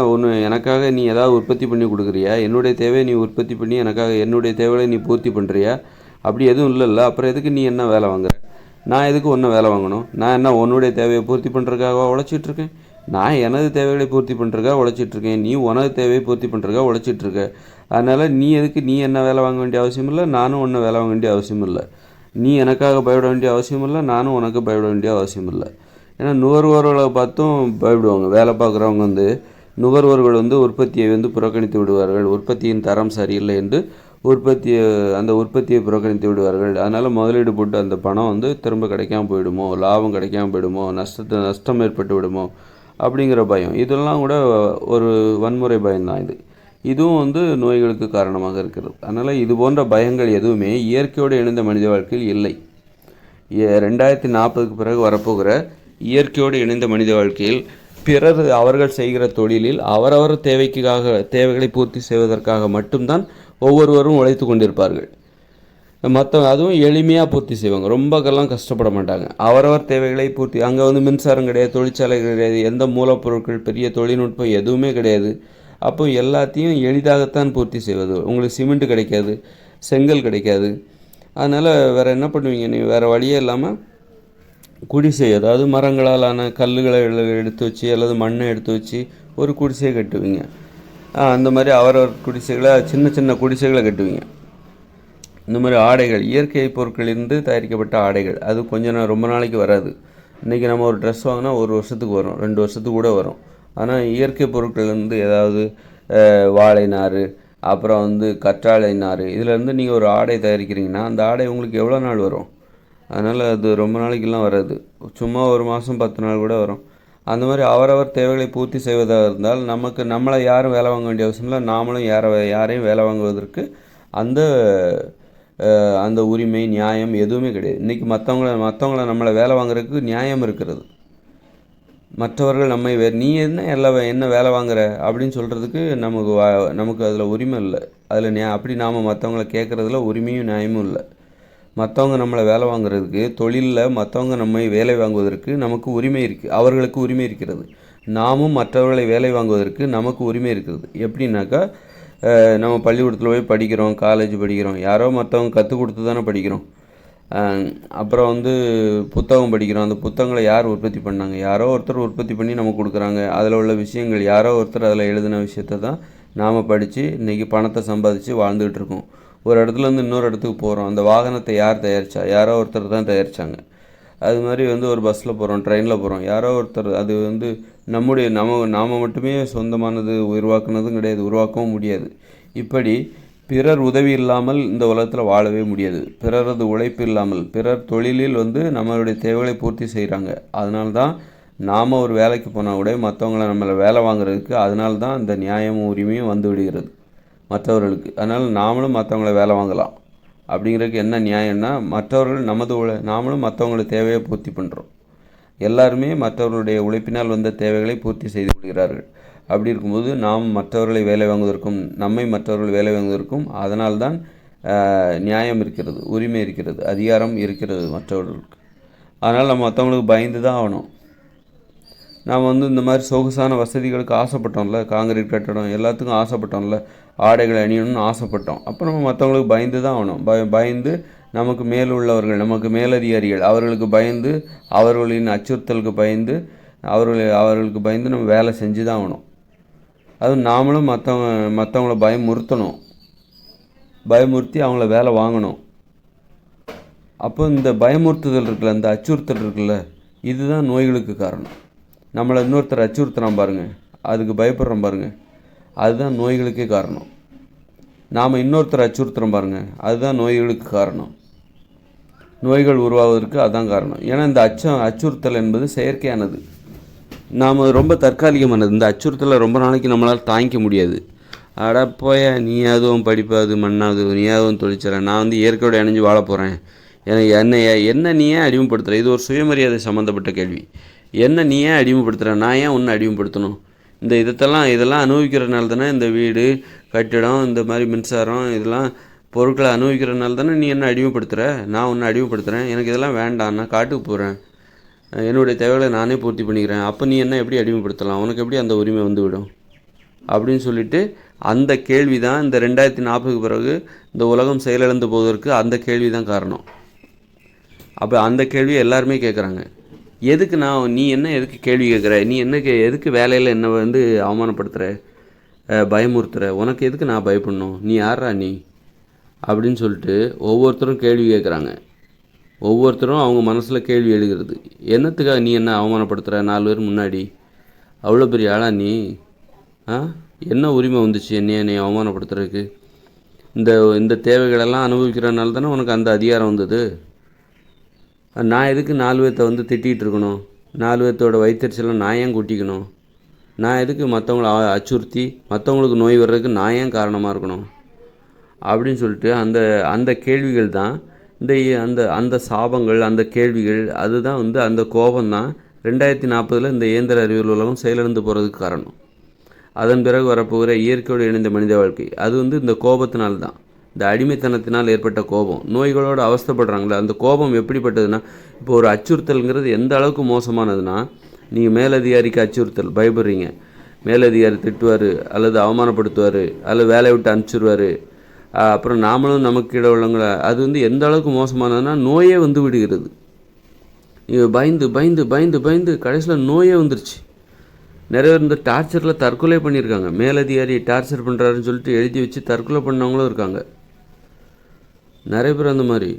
எனக்காக நீ ஏதாவது உற்பத்தி பண்ணி கொடுக்குறியா, என்னுடைய தேவையை நீ உற்பத்தி பண்ணி எனக்காக என்னுடைய தேவைகளை நீ பூர்த்தி பண்ணுறியா? அப்படி எதுவும் இல்லைல்ல. அப்புறம் எதுக்கு நீ என்ன வேலை வாங்குற, நான் எதுக்கு ஒன்றை வேலை வாங்கணும்? நான் என்ன உன்னுடைய தேவையை பூர்த்தி பண்ணுறதுக்காக உழைச்சிட்ருக்கேன்? நான் எனது தேவைகளை பூர்த்தி பண்ணுறதுக்காக உழைச்சிட்ருக்கேன், நீ உனது தேவையை பூர்த்தி பண்ணுறதுக்காக உழைச்சிட்ருக்க. அதனால் நீ என்ன வேலை வாங்க வேண்டிய அவசியம் இல்லை, நானும் ஒன்றை வேலை வாங்க வேண்டிய அவசியம் இல்லை. நீ எனக்காக பயப்பட வேண்டிய அவசியம் இல்லை, நானும் உனக்கு பயப்பட வேண்டிய அவசியம் இல்லை. ஏன்னா நுகர்வோர்களை பார்த்தும் பயப்படுவாங்க. வேலை பார்க்குறவங்க நுகர்வோர்கள் உற்பத்தியை புறக்கணித்து விடுவார்கள். உற்பத்தியின் தரம் சரியில்லை என்று அந்த உற்பத்தியை புறக்கணித்து விடுவார்கள். அதனால் முதலீடு போட்டு அந்த பணம் திரும்ப கிடைக்காம போயிடுமோ, லாபம் கிடைக்காம போயிடுமோ, நஷ்டம் ஏற்பட்டு விடுமோ அப்படிங்கிற பயம். இதெல்லாம் கூட ஒரு வன்முறை பயம்தான். இதுவும் நோய்களுக்கு காரணமாக இருக்கிறது. அதனால் இது போன்ற பயங்கள் எதுவுமே இயற்கையோடு இணைந்த மனித வாழ்க்கையில் இல்லை. 2040க்கு பிறகு வரப்போகிற இயற்கையோடு இணைந்த மனித வாழ்க்கையில் பிறர் அவர்கள் செய்கிற தொழிலில் அவரவர் தேவைகளை பூர்த்தி செய்வதற்காக மட்டும்தான் ஒவ்வொருவரும் உழைத்து கொண்டிருப்பார்கள். அதுவும் எளிமையாக பூர்த்தி செய்வாங்க, ரொம்பக்கெல்லாம் கஷ்டப்பட மாட்டாங்க. அவரவர் தேவைகளை பூர்த்தி. அங்கே மின்சாரம் கிடையாது, தொழிற்சாலை கிடையாது, எந்த மூலப்பொருட்கள், பெரிய தொழில்நுட்பம் எதுவுமே கிடையாது. அப்போ எல்லாத்தையும் எளிதாகத்தான் பூர்த்தி செய்வது. உங்களுக்கு சிமெண்ட் கிடைக்காது, செங்கல் கிடைக்காது. அதனால் வேறு என்ன பண்ணுவீங்க? நீங்கள் வேறு வழியே இல்லாமல் குடிசை, அதாவது மரங்களாலான கல்லுகளை எடுத்து வச்சு அல்லது மண்ணை எடுத்து வச்சு ஒரு குடிசையை கட்டுவீங்க. அந்த மாதிரி அவரவர் குடிசைகளை, சின்ன சின்ன குடிசைகளை கட்டுவீங்க. இந்த மாதிரி ஆடைகள், இயற்கை பொருட்களிலிருந்து தயாரிக்கப்பட்ட ஆடைகள், அது ரொம்ப நாளைக்கு வராது. இன்றைக்கி நம்ம ஒரு ட்ரெஸ் வாங்கினா 1 வருஷத்துக்கு வரும், 2 வருஷத்துக்கு கூட வரும். ஆனால் இயற்கை பொருட்கள் ஏதாவது வாழை நார், அப்புறம் கற்றாழை நார், இதிலேருந்து நீங்கள் ஒரு ஆடை தயாரிக்கிறீங்கன்னா அந்த ஆடை உங்களுக்கு எவ்வளோ நாள் வரும்? அதனால் அது ரொம்ப நாளைக்கெல்லாம் வராது. சும்மா 1 மாதம் 10 நாள் கூட வரும். அந்த மாதிரி அவரவர் தேவைகளை பூர்த்தி செய்வதாக இருந்தால் நம்மளை யாரும் வேலை வாங்க வேண்டிய அவசியம் இல்லை. நாமளும் யாரையும் வேலை வாங்குவதற்கு அந்த உரிமை, நியாயம் எதுவுமே கிடையாது. இன்றைக்கி மற்றவங்கள நம்மளை வேலை வாங்குறதுக்கு நியாயம் இருக்கிறது. மற்றவர்கள் நம்மை நீ என்ன வேலை வாங்குற அப்படின்னு சொல்கிறதுக்கு நமக்கு அதில் உரிமை இல்லை. அப்படி நாம் மற்றவங்கள கேட்குறதுல உரிமையும் நியாயமும் இல்லை. மற்றவங்க நம்மளை வேலை வாங்குறதுக்கு, தொழிலில் மற்றவங்க நம்மை வேலை வாங்குவதற்கு நமக்கு உரிமை இருக்குது, அவர்களுக்கு உரிமை இருக்கிறது. நாமும் மற்றவர்களை வேலை வாங்குவதற்கு நமக்கு உரிமை இருக்கிறது. எப்படின்னாக்கா, நம்ம பள்ளிக்கூடத்தில் போய் படிக்கிறோம், காலேஜ் படிக்கிறோம், யாரோ மற்றவங்க கற்றுக் கொடுத்து தானே படிக்கிறோம். அப்புறம் புத்தகம் படிக்கிறோம். அந்த புத்தகங்களை யார் உற்பத்தி பண்ணாங்க? யாரோ ஒருத்தர் உற்பத்தி பண்ணி நமக்கு கொடுக்குறாங்க. அதில் உள்ள விஷயங்கள், யாரோ ஒருத்தர் அதில் எழுதின விஷயத்தை தான் நாம் படித்து இன்றைக்கி பணத்தை சம்பாதிச்சு வாழ்ந்துகிட்டு இருக்கோம். ஒரு இடத்துலேருந்து இன்னொரு இடத்துக்கு போகிறோம். அந்த வாகனத்தை யார் தயாரித்தா? யாரோ ஒருத்தர் தான் தயாரித்தாங்க. அது மாதிரி ஒரு பஸ்ஸில் போகிறோம், ட்ரெயினில் போகிறோம், யாரோ ஒருத்தர். அது நாம் மட்டுமே சொந்தமானது உருவாக்குனதும் கிடையாது, உருவாக்கவும் முடியாது. இப்படி பிறர் உதவி இல்லாமல் இந்த உலகத்தில் வாழவே முடியாது. பிறரது உழைப்பு இல்லாமல், பிறர் தொழிலில் நம்மளுடைய தேவைகளை பூர்த்தி செய்கிறாங்க. அதனால்தான் நாம் ஒரு வேலைக்கு போனால் கூட மற்றவங்கள நம்மளை வேலை வாங்குறதுக்கு, அதனால்தான் இந்த நியாயமும் உரிமையும் விடுகிறது மற்றவர்களுக்கு. அதனால் நாமளும் மற்றவங்கள வேலை வாங்கலாம். அப்படிங்கிறதுக்கு என்ன நியாயம்னா, நாமளும் மற்றவங்களோட தேவையை பூர்த்தி பண்ணுறோம். எல்லாருமே மற்றவர்களுடைய உழைப்பினால் வந்த தேவைகளை பூர்த்தி செய்து கொள்கிறார்கள். அப்படி இருக்கும்போது நாம் மற்றவர்களை வேலை வாங்குவதற்கும், நம்மை மற்றவர்கள் வேலை வாங்குவதற்கும் அதனால்தான் நியாயம் இருக்கிறது, உரிமை இருக்கிறது, அதிகாரம் இருக்கிறது மற்றவர்களுக்கு. அதனால் நம்ம மற்றவங்களுக்கு பயந்து தான் ஆகணும். நாம் இந்த மாதிரி சொகுசான வசதிகளுக்கு ஆசைப்பட்டோம்ல, காங்கிரீட் கட்டடம் எல்லாத்துக்கும் ஆசைப்பட்டோம்ல, ஆடைகளை அணியணும்னு ஆசைப்பட்டோம். அப்போ நம்ம மற்றவங்களுக்கு பயந்து தான் ஆகணும். பயந்து நமக்கு மேலுள்ளவர்கள், நமக்கு மேலதிகாரிகள், அவர்களுக்கு பயந்து, அவர்களின் அச்சுறுத்தலுக்கு பயந்து, அவர்களுக்கு பயந்து நம்ம வேலை செஞ்சு தான் ஆகணும். அதுவும் நாமளும் மற்றவங்கள பயமுறுத்தி அவங்கள வேலை வாங்கணும். அப்போ இந்த பயமுறுத்துதல் இருக்குல்ல, இந்த அச்சுறுத்தல் இருக்குல்ல, இதுதான் நோய்களுக்கு காரணம். நம்மளை இன்னொருத்தர் அச்சுறுத்துறான் பாருங்கள், அதுக்கு பயப்படுறோம் பாருங்கள், அதுதான் நோய்களுக்கே காரணம். நாம் இன்னொருத்தர் அச்சுறுத்துறோம் பாருங்கள், அதுதான் நோய்களுக்கு காரணம். நோய்கள் உருவாவதற்கு அதுதான் காரணம். ஏன்னா இந்த அச்சுறுத்தல் என்பது செயற்கையானது, நாம் ரொம்ப தற்காலிகமானது. இந்த அச்சுறுத்தலை ரொம்ப நாளைக்கு நம்மளால் தாங்கிக்க முடியாது. நீ அதுவும் படிப்பாது, மண்ணாவது, நீ அதுவும் தொழிற்சாலை, நான் இயற்கையோடு இணைஞ்சு வாழ போகிறேன், என்ன நீ ஏன் அடிமைப்படுத்துகிற? இது ஒரு சுயமரியாதை சம்மந்தப்பட்ட கேள்வி. என்ன நீ ஏன் அடிமைப்படுத்துகிற? நான் ஏன் உன்னை அடிமைப்படுத்தணும்? இதெல்லாம் அனுபவிக்கிறதுனால தானே இந்த வீடு, கட்டிடம், இந்த மாதிரி மின்சாரம், இதெல்லாம் பொருட்களை அனுபவிக்கிறதுனால தானே நீ என்ன அடிமைப்படுத்துகிற? நான் உன்னை அடிமைப்படுத்துகிறேன், எனக்கு இதெல்லாம் வேண்டாம், நான் காட்டுக்கு போகிறேன், என்னுடைய தேவைகளை நானே பூர்த்தி பண்ணிக்கிறேன். அப்போ நீ என்ன எப்படி அடிமைப்படுத்தலாம்? உனக்கு எப்படி அந்த உரிமை விடும் அப்படின்னு சொல்லிட்டு அந்த கேள்வி தான் இந்த 2040க்கு பிறகு இந்த உலகம் செயலிழந்து போவதற்கு அந்த கேள்வி தான் காரணம். அப்போ அந்த கேள்வியை எல்லாருமே கேட்குறாங்க. எதுக்கு கேள்வி கேட்குற? நீ எதுக்கு வேலையில் என்னை அவமானப்படுத்துகிற, பயமுறுத்துகிற? உனக்கு எதுக்கு நான் பயப்படணும்? நீ யாரா நீ அப்படின்னு சொல்லிட்டு ஒவ்வொருத்தரும் கேள்வி கேட்குறாங்க. ஒவ்வொருத்தரும் அவங்க மனசில் கேள்வி எழுகிறது. என்னத்துக்காக நீ என்ன அவமானப்படுத்துகிற? 4 பேர் முன்னாடி அவ்வளோ பெரிய ஆளா நீ? ஆ என்ன உரிமை வந்துச்சு என்னை அவமானப்படுத்துறதுக்கு? இந்த இந்த தேவைகளெல்லாம் அனுபவிக்கிறனால தானே உனக்கு அந்த அதிகாரம் வந்தது. நான் எதுக்கு 4 பேர்த்த வந்து திட்டிகிட்டு இருக்கணும்? 4 பேர்த்தோட வயிற்றெரிச்சலை நான் ஏன் கூட்டிக்கணும்? நான் எதுக்கு மற்றவங்கள அச்சுறுத்தி மற்றவங்களுக்கு நோய் வர்றதுக்கு நான் ஏன் காரணமாக இருக்கணும்? அப்படின்னு சொல்லிட்டு அந்த அந்த கேள்விகள் தான் இந்த அந்த அந்த சாபங்கள், அந்த கேள்விகள், அதுதான் வந்து அந்த கோபம்தான் 2040 இந்த இயந்திர அறிவியல் உலகம் செயலிழந்து போகிறதுக்கு காரணம். அதன் பிறகு வரப்போகிற இயற்கையோடு இணைந்த மனித வாழ்க்கை, அது வந்து இந்த கோபத்தினால்தான், இந்த அடிமைத்தனத்தினால் ஏற்பட்ட கோபம். நோய்களோடு அவஸ்தைப்படுறாங்களே, அந்த கோபம் எப்படிப்பட்டதுன்னா, இப்போ ஒரு அச்சுறுத்தல்ங்கிறது எந்த அளவுக்கு மோசமானதுன்னா, நீங்கள் மேலதிகாரிக்கு அச்சுறுத்தல், பயப்படுறீங்க, மேலதிகாரி திட்டுவார் அல்லது அவமானப்படுத்துவார் அல்லது வேலையை விட்டு அனுப்பிச்சிடுவார், அப்புறம் நாமளும் நமக்கு கீழே உள்ளவங்கள, அது வந்து எந்த அளவுக்கு மோசமானதுன்னா நோயே வந்து விடுகிறது. பயந்து பயந்து பயந்து பயந்து கடைசியில் நோயே வந்துருச்சு. நிறைய பேர் இந்த டார்ச்சரில் தற்கொலை பண்ணியிருக்காங்க. மேலதிகாரி டார்ச்சர் பண்ணுறாருன்னு சொல்லிட்டு எழுதி வச்சு தற்கொலை பண்ணவங்களும் இருக்காங்க, நிறைய பேர் அந்த மாதிரி.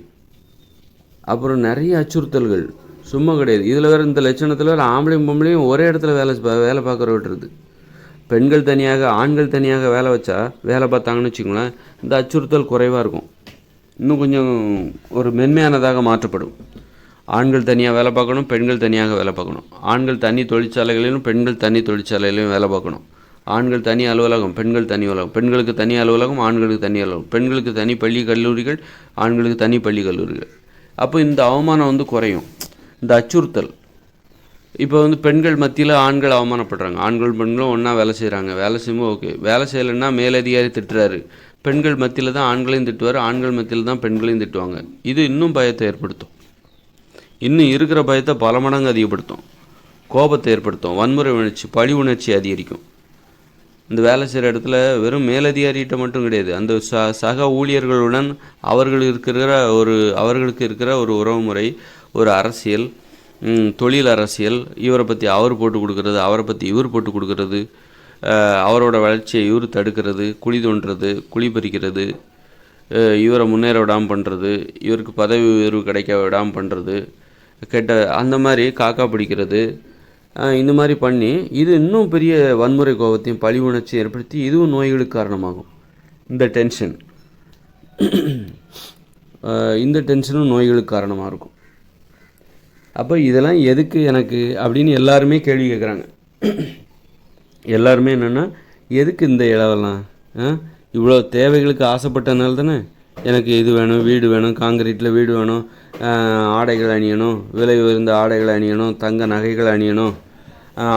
அப்புறம் நிறைய அச்சுறுத்தல்கள் சும்மா கிடையாது. இதில் வேறு இந்த லட்சணத்தில் வேறு ஆம்பளையும் பொம்பளையும் ஒரே இடத்துல வேலை பார்க்குற விட்டுருது. பெண்கள் தனியாக ஆண்கள் தனியாக வேலை வச்சா வேலை பார்த்தாங்கன்னு வச்சுக்கோங்களேன், இந்த அச்சுறுத்தல் குறைவாக இருக்கும், இன்னும் கொஞ்சம் ஒரு மென்மையானதாக மாற்றப்படும். ஆண்கள் தனியாக வேலை பார்க்கணும், பெண்கள் தனியாக வேலை பார்க்கணும். ஆண்கள் தனி தொழிற்சாலைகளிலும் பெண்கள் தனி தொழிற்சாலையிலும் வேலை பார்க்கணும். ஆண்கள் தனி அலுவலகம், பெண்கள் தனி அலுவலகம், பெண்களுக்கு தனி அலுவலகம், ஆண்களுக்கு தனி அலுவலகம், பெண்களுக்கு தனி பள்ளி கல்லூரிகள், ஆண்களுக்கு தனி பள்ளி கல்லூரிகள். அப்போ இந்த அவமானம் வந்து குறையும், இந்த அச்சுறுத்தல். இப்போ வந்து பெண்கள் மத்தியில் ஆண்கள் அவமானப்படுறாங்க, ஆண்கள் பெண்களும் ஒன்றா வேலை செய்கிறாங்க, வேலை செய்யும்போது ஓகே, வேலை செய்யலைன்னா மேலதிகாரி திட்டுறாரு, பெண்கள் மத்தியில் தான் ஆண்களையும் திட்டுவார், ஆண்கள் மத்தியில் தான் பெண்களையும் திட்டுவாங்க. இது இன்னும் பயத்தை ஏற்படுத்தும், இன்னும் இருக்கிற பயத்தை பல மடங்கு அதிகப்படுத்தும், கோபத்தை ஏற்படுத்தும், வன்முறை உணர்ச்சி, பழி உணர்ச்சி அதிகரிக்கும். இந்த வேலை செய்கிற இடத்துல வெறும் மேலதிகாரிகிட்ட மட்டும் கிடையாது, அந்த சக ஊழியர்களுடன் அவர்களுக்கு இருக்கிற ஒரு உறவுமுறை, ஒரு அரசியல், தொழில் அரசியல், இவரை பற்றி அவர் போட்டு கொடுக்கறது, அவரை பற்றி இவர் போட்டு கொடுக்கறது, அவரோட வளர்ச்சியை இவர் தடுக்கிறது, குழி தோன்றது, குழி பறிக்கிறது, இவரை முன்னேற விடாமல் பண்ணுறது, இவருக்கு பதவி உயர்வு கிடைக்க விடாமல் பண்ணுறது, அந்த மாதிரி காக்கா பிடிக்கிறது, இந்த மாதிரி பண்ணி இது இன்னும் பெரிய வன்முறை கோபத்தையும் பழி உணர்ச்சியும் ஏற்படுத்தி இதுவும் நோய்களுக்கு காரணமாகும். இந்த டென்ஷனும் நோய்களுக்கு காரணமாக இருக்கும். அப்போ இதெல்லாம் எதுக்கு எனக்கு அப்படின்னு எல்லாருமே கேள்வி கேட்குறாங்க. எல்லாருமே என்னென்னா, எதுக்கு இந்த இளவெல்லாம், இவ்வளோ தேவைகளுக்கு ஆசைப்பட்டனால தானே எனக்கு இது வேணும், வீடு வேணும், காங்கிரீட்டில் வீடு வேணும், ஆடைகள் அணியணும், விலை உயர்ந்த ஆடைகள் அணியணும், தங்க நகைகள் அணியணும்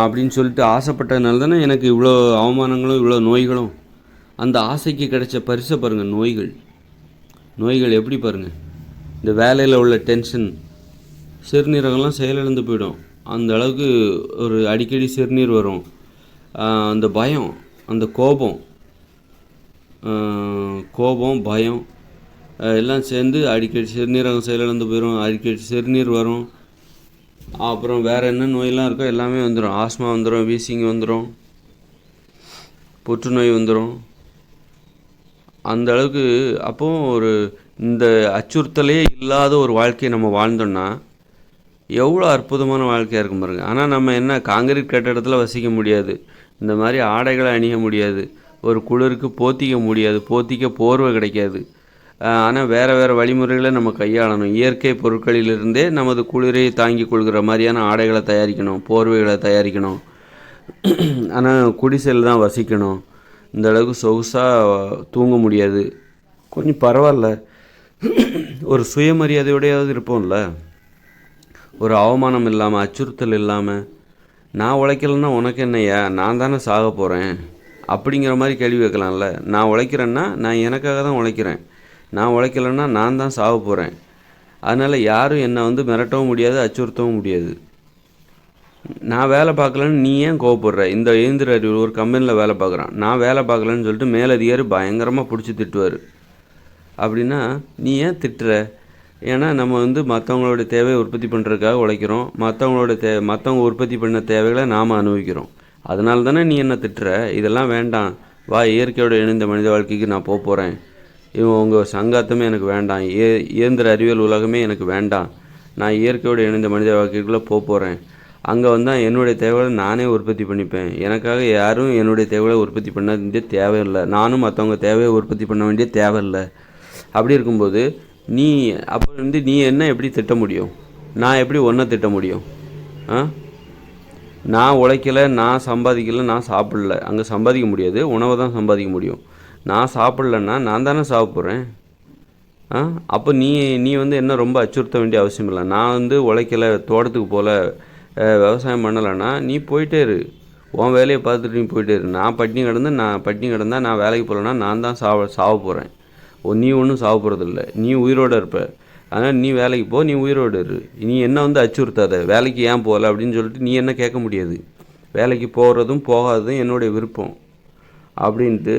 அப்படின்னு சொல்லிட்டு ஆசைப்பட்டதுனால தானே எனக்கு இவ்வளோ அவமானங்களும் இவ்வளோ நோய்களும். அந்த ஆசைக்கு கிடைச்ச பரிசை பாருங்கள், நோய்கள் எப்படி பாருங்கள். இந்த வேலையில் உள்ள டென்ஷன், சிறுநீரகம்லாம் செயலிழந்து போயிடும், அந்த அளவுக்கு ஒரு அடிக்கடி சிறுநீர் வரும். அந்த பயம், அந்த கோபம், பயம் எல்லாம் சேர்ந்து அடிக்கடி சிறுநீரகம் செயலிழந்து போயிடும், அடிக்கடி சிறுநீர் வரும். அப்புறம் வேறு என்ன நோயெல்லாம் இருக்கோ எல்லாமே வந்துடும். ஆஸ்மா வந்துடும், வீசிங் வந்துடும், புற்றுநோய் வந்துடும், அந்த அளவுக்கு. அப்போது இந்த அச்சுறுத்தலே இல்லாத ஒரு வாழ்க்கையை நம்ம வாழ்ந்தோன்னா எவ்வளோ அற்புதமான வாழ்க்கையாக இருக்கும் பாருங்க. ஆனால் நம்ம என்ன, காங்கிரீட் கட்டடத்தில் வசிக்க முடியாது, இந்த மாதிரி ஆடைகளை அணிய முடியாது, ஒரு குளிருக்கு போத்திக்க முடியாது, போத்திக்க போர்வை கிடைக்காது. ஆனால் வேறு வழிமுறைகளை நம்ம கையாளணும். இயற்கை பொருட்களிலிருந்தே நமது குளிரை தாங்கி கொள்கிற மாதிரியான ஆடைகளை தயாரிக்கணும், போர்வைகளை தயாரிக்கணும். ஆனால் குடிசையில் தான் வசிக்கணும், இந்த அளவுக்கு சொகுசாக தூங்க முடியாது. கொஞ்சம் பரவாயில்ல, ஒரு சுயமரியாதையோடையாவது இருப்போம்ல, ஒரு அவமானம் இல்லாமல், அச்சுறுத்தல் இல்லாமல். நான் உழைக்கலைன்னா உனக்கு என்னையா, நான் தானே சாக போகிறேன் அப்படிங்கிற மாதிரி கேள்வி வைக்கலாம்ல. நான் உழைக்கிறேன்னா நான் எனக்காக தான் உழைக்கிறேன், நான் உழைக்கலைன்னா நான் தான் சாக போகிறேன். அதனால் யாரும் என்னை வந்து மிரட்டவும் முடியாது, அச்சுறுத்தவும் முடியாது. நான் வேலை பார்க்கலன்னு நீ ஏன் கோவப்படுற? இந்த இயந்திர அறிவு ஒரு கம்பெனியில் வேலை பார்க்குறான், நான் வேலை பார்க்கலன்னு சொல்லிட்டு மேலதிகாரி பயங்கரமாக பிடிச்சி திட்டுவார். அப்படின்னா நீ ஏன் திட்டுற? ஏன்னா நம்ம வந்து மற்றவங்களோட தேவையை உற்பத்தி பண்ணுறதுக்காக உழைக்கிறோம், மற்றவங்க உற்பத்தி பண்ண தேவைகளை நாம் அனுபவிக்கிறோம். அதனால தானே நீ என்ன திட்டுற? இதெல்லாம் வேண்டாம், வா இயற்கையோட இணைந்த மனித வாழ்க்கைக்கு நான் போகிறேன், உங்கள் சங்காத்தமே எனக்கு வேண்டாம், இயந்திர அறிவியல் உலகமே எனக்கு வேண்டாம், நான் இயற்கையோடு இணைந்த மனித வாழ்க்கைக்குள்ளே போகிறேன் அங்கே வந்தால் என்னுடைய தேவைகளை நானே உற்பத்தி பண்ணிப்பேன். எனக்காக யாரும் என்னுடைய தேவைகளை உற்பத்தி பண்ண வேண்டிய தேவையில்லை. நானும் மற்றவங்க தேவையை உற்பத்தி பண்ண வேண்டிய தேவையில்லை. அப்படி இருக்கும்போது அப்போ நீ என்ன எப்படி திட்ட முடியும்? நான் எப்படி ஒன்றை திட்ட முடியும்? நான் உழைக்கலை, நான் சம்பாதிக்கலை, நான் சாப்பிடல. அங்கே சம்பாதிக்க முடியாது, உணவை தான் சம்பாதிக்க முடியும். நான் சாப்பிட்லன்னா நான் தானே சாப்பிட போகிறேன். அப்போ நீ என்ன ரொம்ப அச்சுறுத்த வேண்டிய அவசியம் இல்லை. நான் உழைக்கலை, தோட்டத்துக்கு போகல, விவசாயம் பண்ணலைன்னா நீ போயிட்டே இரு, உன் வேலையை பார்த்துட்டு நீ போயிட்டே இரு. நான் பட்டினி கிடந்தால் நான் வேலைக்கு போகலன்னா நான் தான் சாவ போகிறேன். நீ ஒன்றும் சாவ போகிறதில்ல, நீ உயிரோடு இருப்ப. அதனால் நீ வேலைக்கு போ, நீ உயிரோடு இரு. நீ என்ன அச்சுறுத்தாத, வேலைக்கு ஏன் போகல அப்படின்னு சொல்லிட்டு நீ என்ன கேட்க முடியாது. வேலைக்கு போகிறதும் போகாததும் என்னுடைய விருப்பம் அப்படின்ட்டு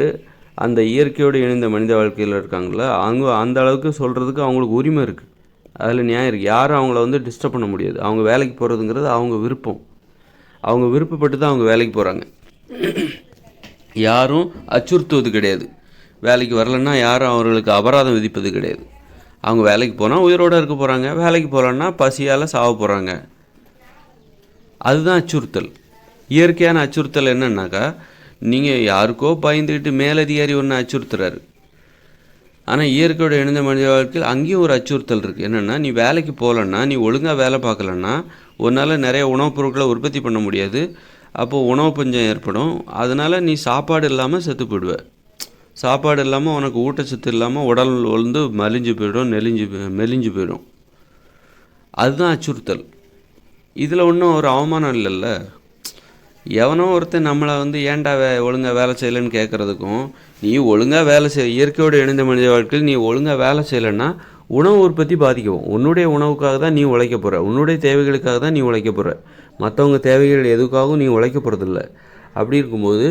அந்த இயற்கையோடு இணைந்த மனித வாழ்க்கையில் இருக்காங்கள, அவங்க அந்த அளவுக்கு சொல்கிறதுக்கு அவங்களுக்கு உரிமை இருக்குது. அதில் நியாயம் இருக்குது. யாரும் அவங்கள டிஸ்டர்ப் பண்ண முடியாது. அவங்க வேலைக்கு போகிறதுங்கிறது அவங்க விருப்பம். அவங்க விருப்பப்பட்டு தான் அவங்க வேலைக்கு போகிறாங்க. யாரும் அச்சுறுத்துவது கிடையாது. வேலைக்கு வரலன்னா யாரும் அவர்களுக்கு அபராதம் விதிப்பது கிடையாது. அவங்க வேலைக்கு போனால் உயிரோடு இருக்க போகிறாங்க, வேலைக்கு போகலன்னா பசியால் சாவ போகிறாங்க. அதுதான் அச்சுறுத்தல். இயற்கையான அச்சுறுத்தல் என்னன்னாக்கா, நீங்கள் யாருக்கோ பயந்துக்கிட்டு மேலதிகாரி ஒன்று அச்சுறுத்துறாரு. ஆனால் இயற்கையோட இணைந்த மனித வாழ்க்கையில் அங்கேயும் ஒரு அச்சுறுத்தல் இருக்குது. என்னென்னா, நீ வேலைக்கு போகலன்னா, நீ ஒழுங்காக வேலை பார்க்கலன்னா உன்னால் நிறைய உணவுப் பொருட்களை உற்பத்தி பண்ண முடியாது. அப்போது உணவு பஞ்சம் ஏற்படும். அதனால் நீ சாப்பாடு இல்லாமல் செத்து போயிடுவ. சாப்பாடு இல்லாமல் உனக்கு ஊட்டச்சத்து இல்லாமல் உடல் மலிஞ்சு போயிடும், மெலிஞ்சு போயிடும். அதுதான் அச்சுறுத்தல். இதில் ஒன்றும் ஒரு அவமானம் இல்லைல்ல. எவனோ ஒருத்தன் நம்மளை ஏன்டா ஒழுங்காக வேலை செய்யலைன்னு கேட்குறதுக்கும், நீ ஒழுங்காக வேலை இயற்கையோடு இணைந்த மனித வாழ்க்கையில் நீ ஒழுங்காக வேலை செய்யலைன்னா உணவு உற்பத்தி பாதிக்கும். உன்னுடைய உணவுக்காக தான் நீ உழைக்க போகிற, உன்னுடைய தேவைகளுக்காக தான் நீ உழைக்க போகிற. மற்றவங்க தேவைகள் எதுக்காகவும் நீ உழைக்க போகிறதில்ல. அப்படி இருக்கும்போது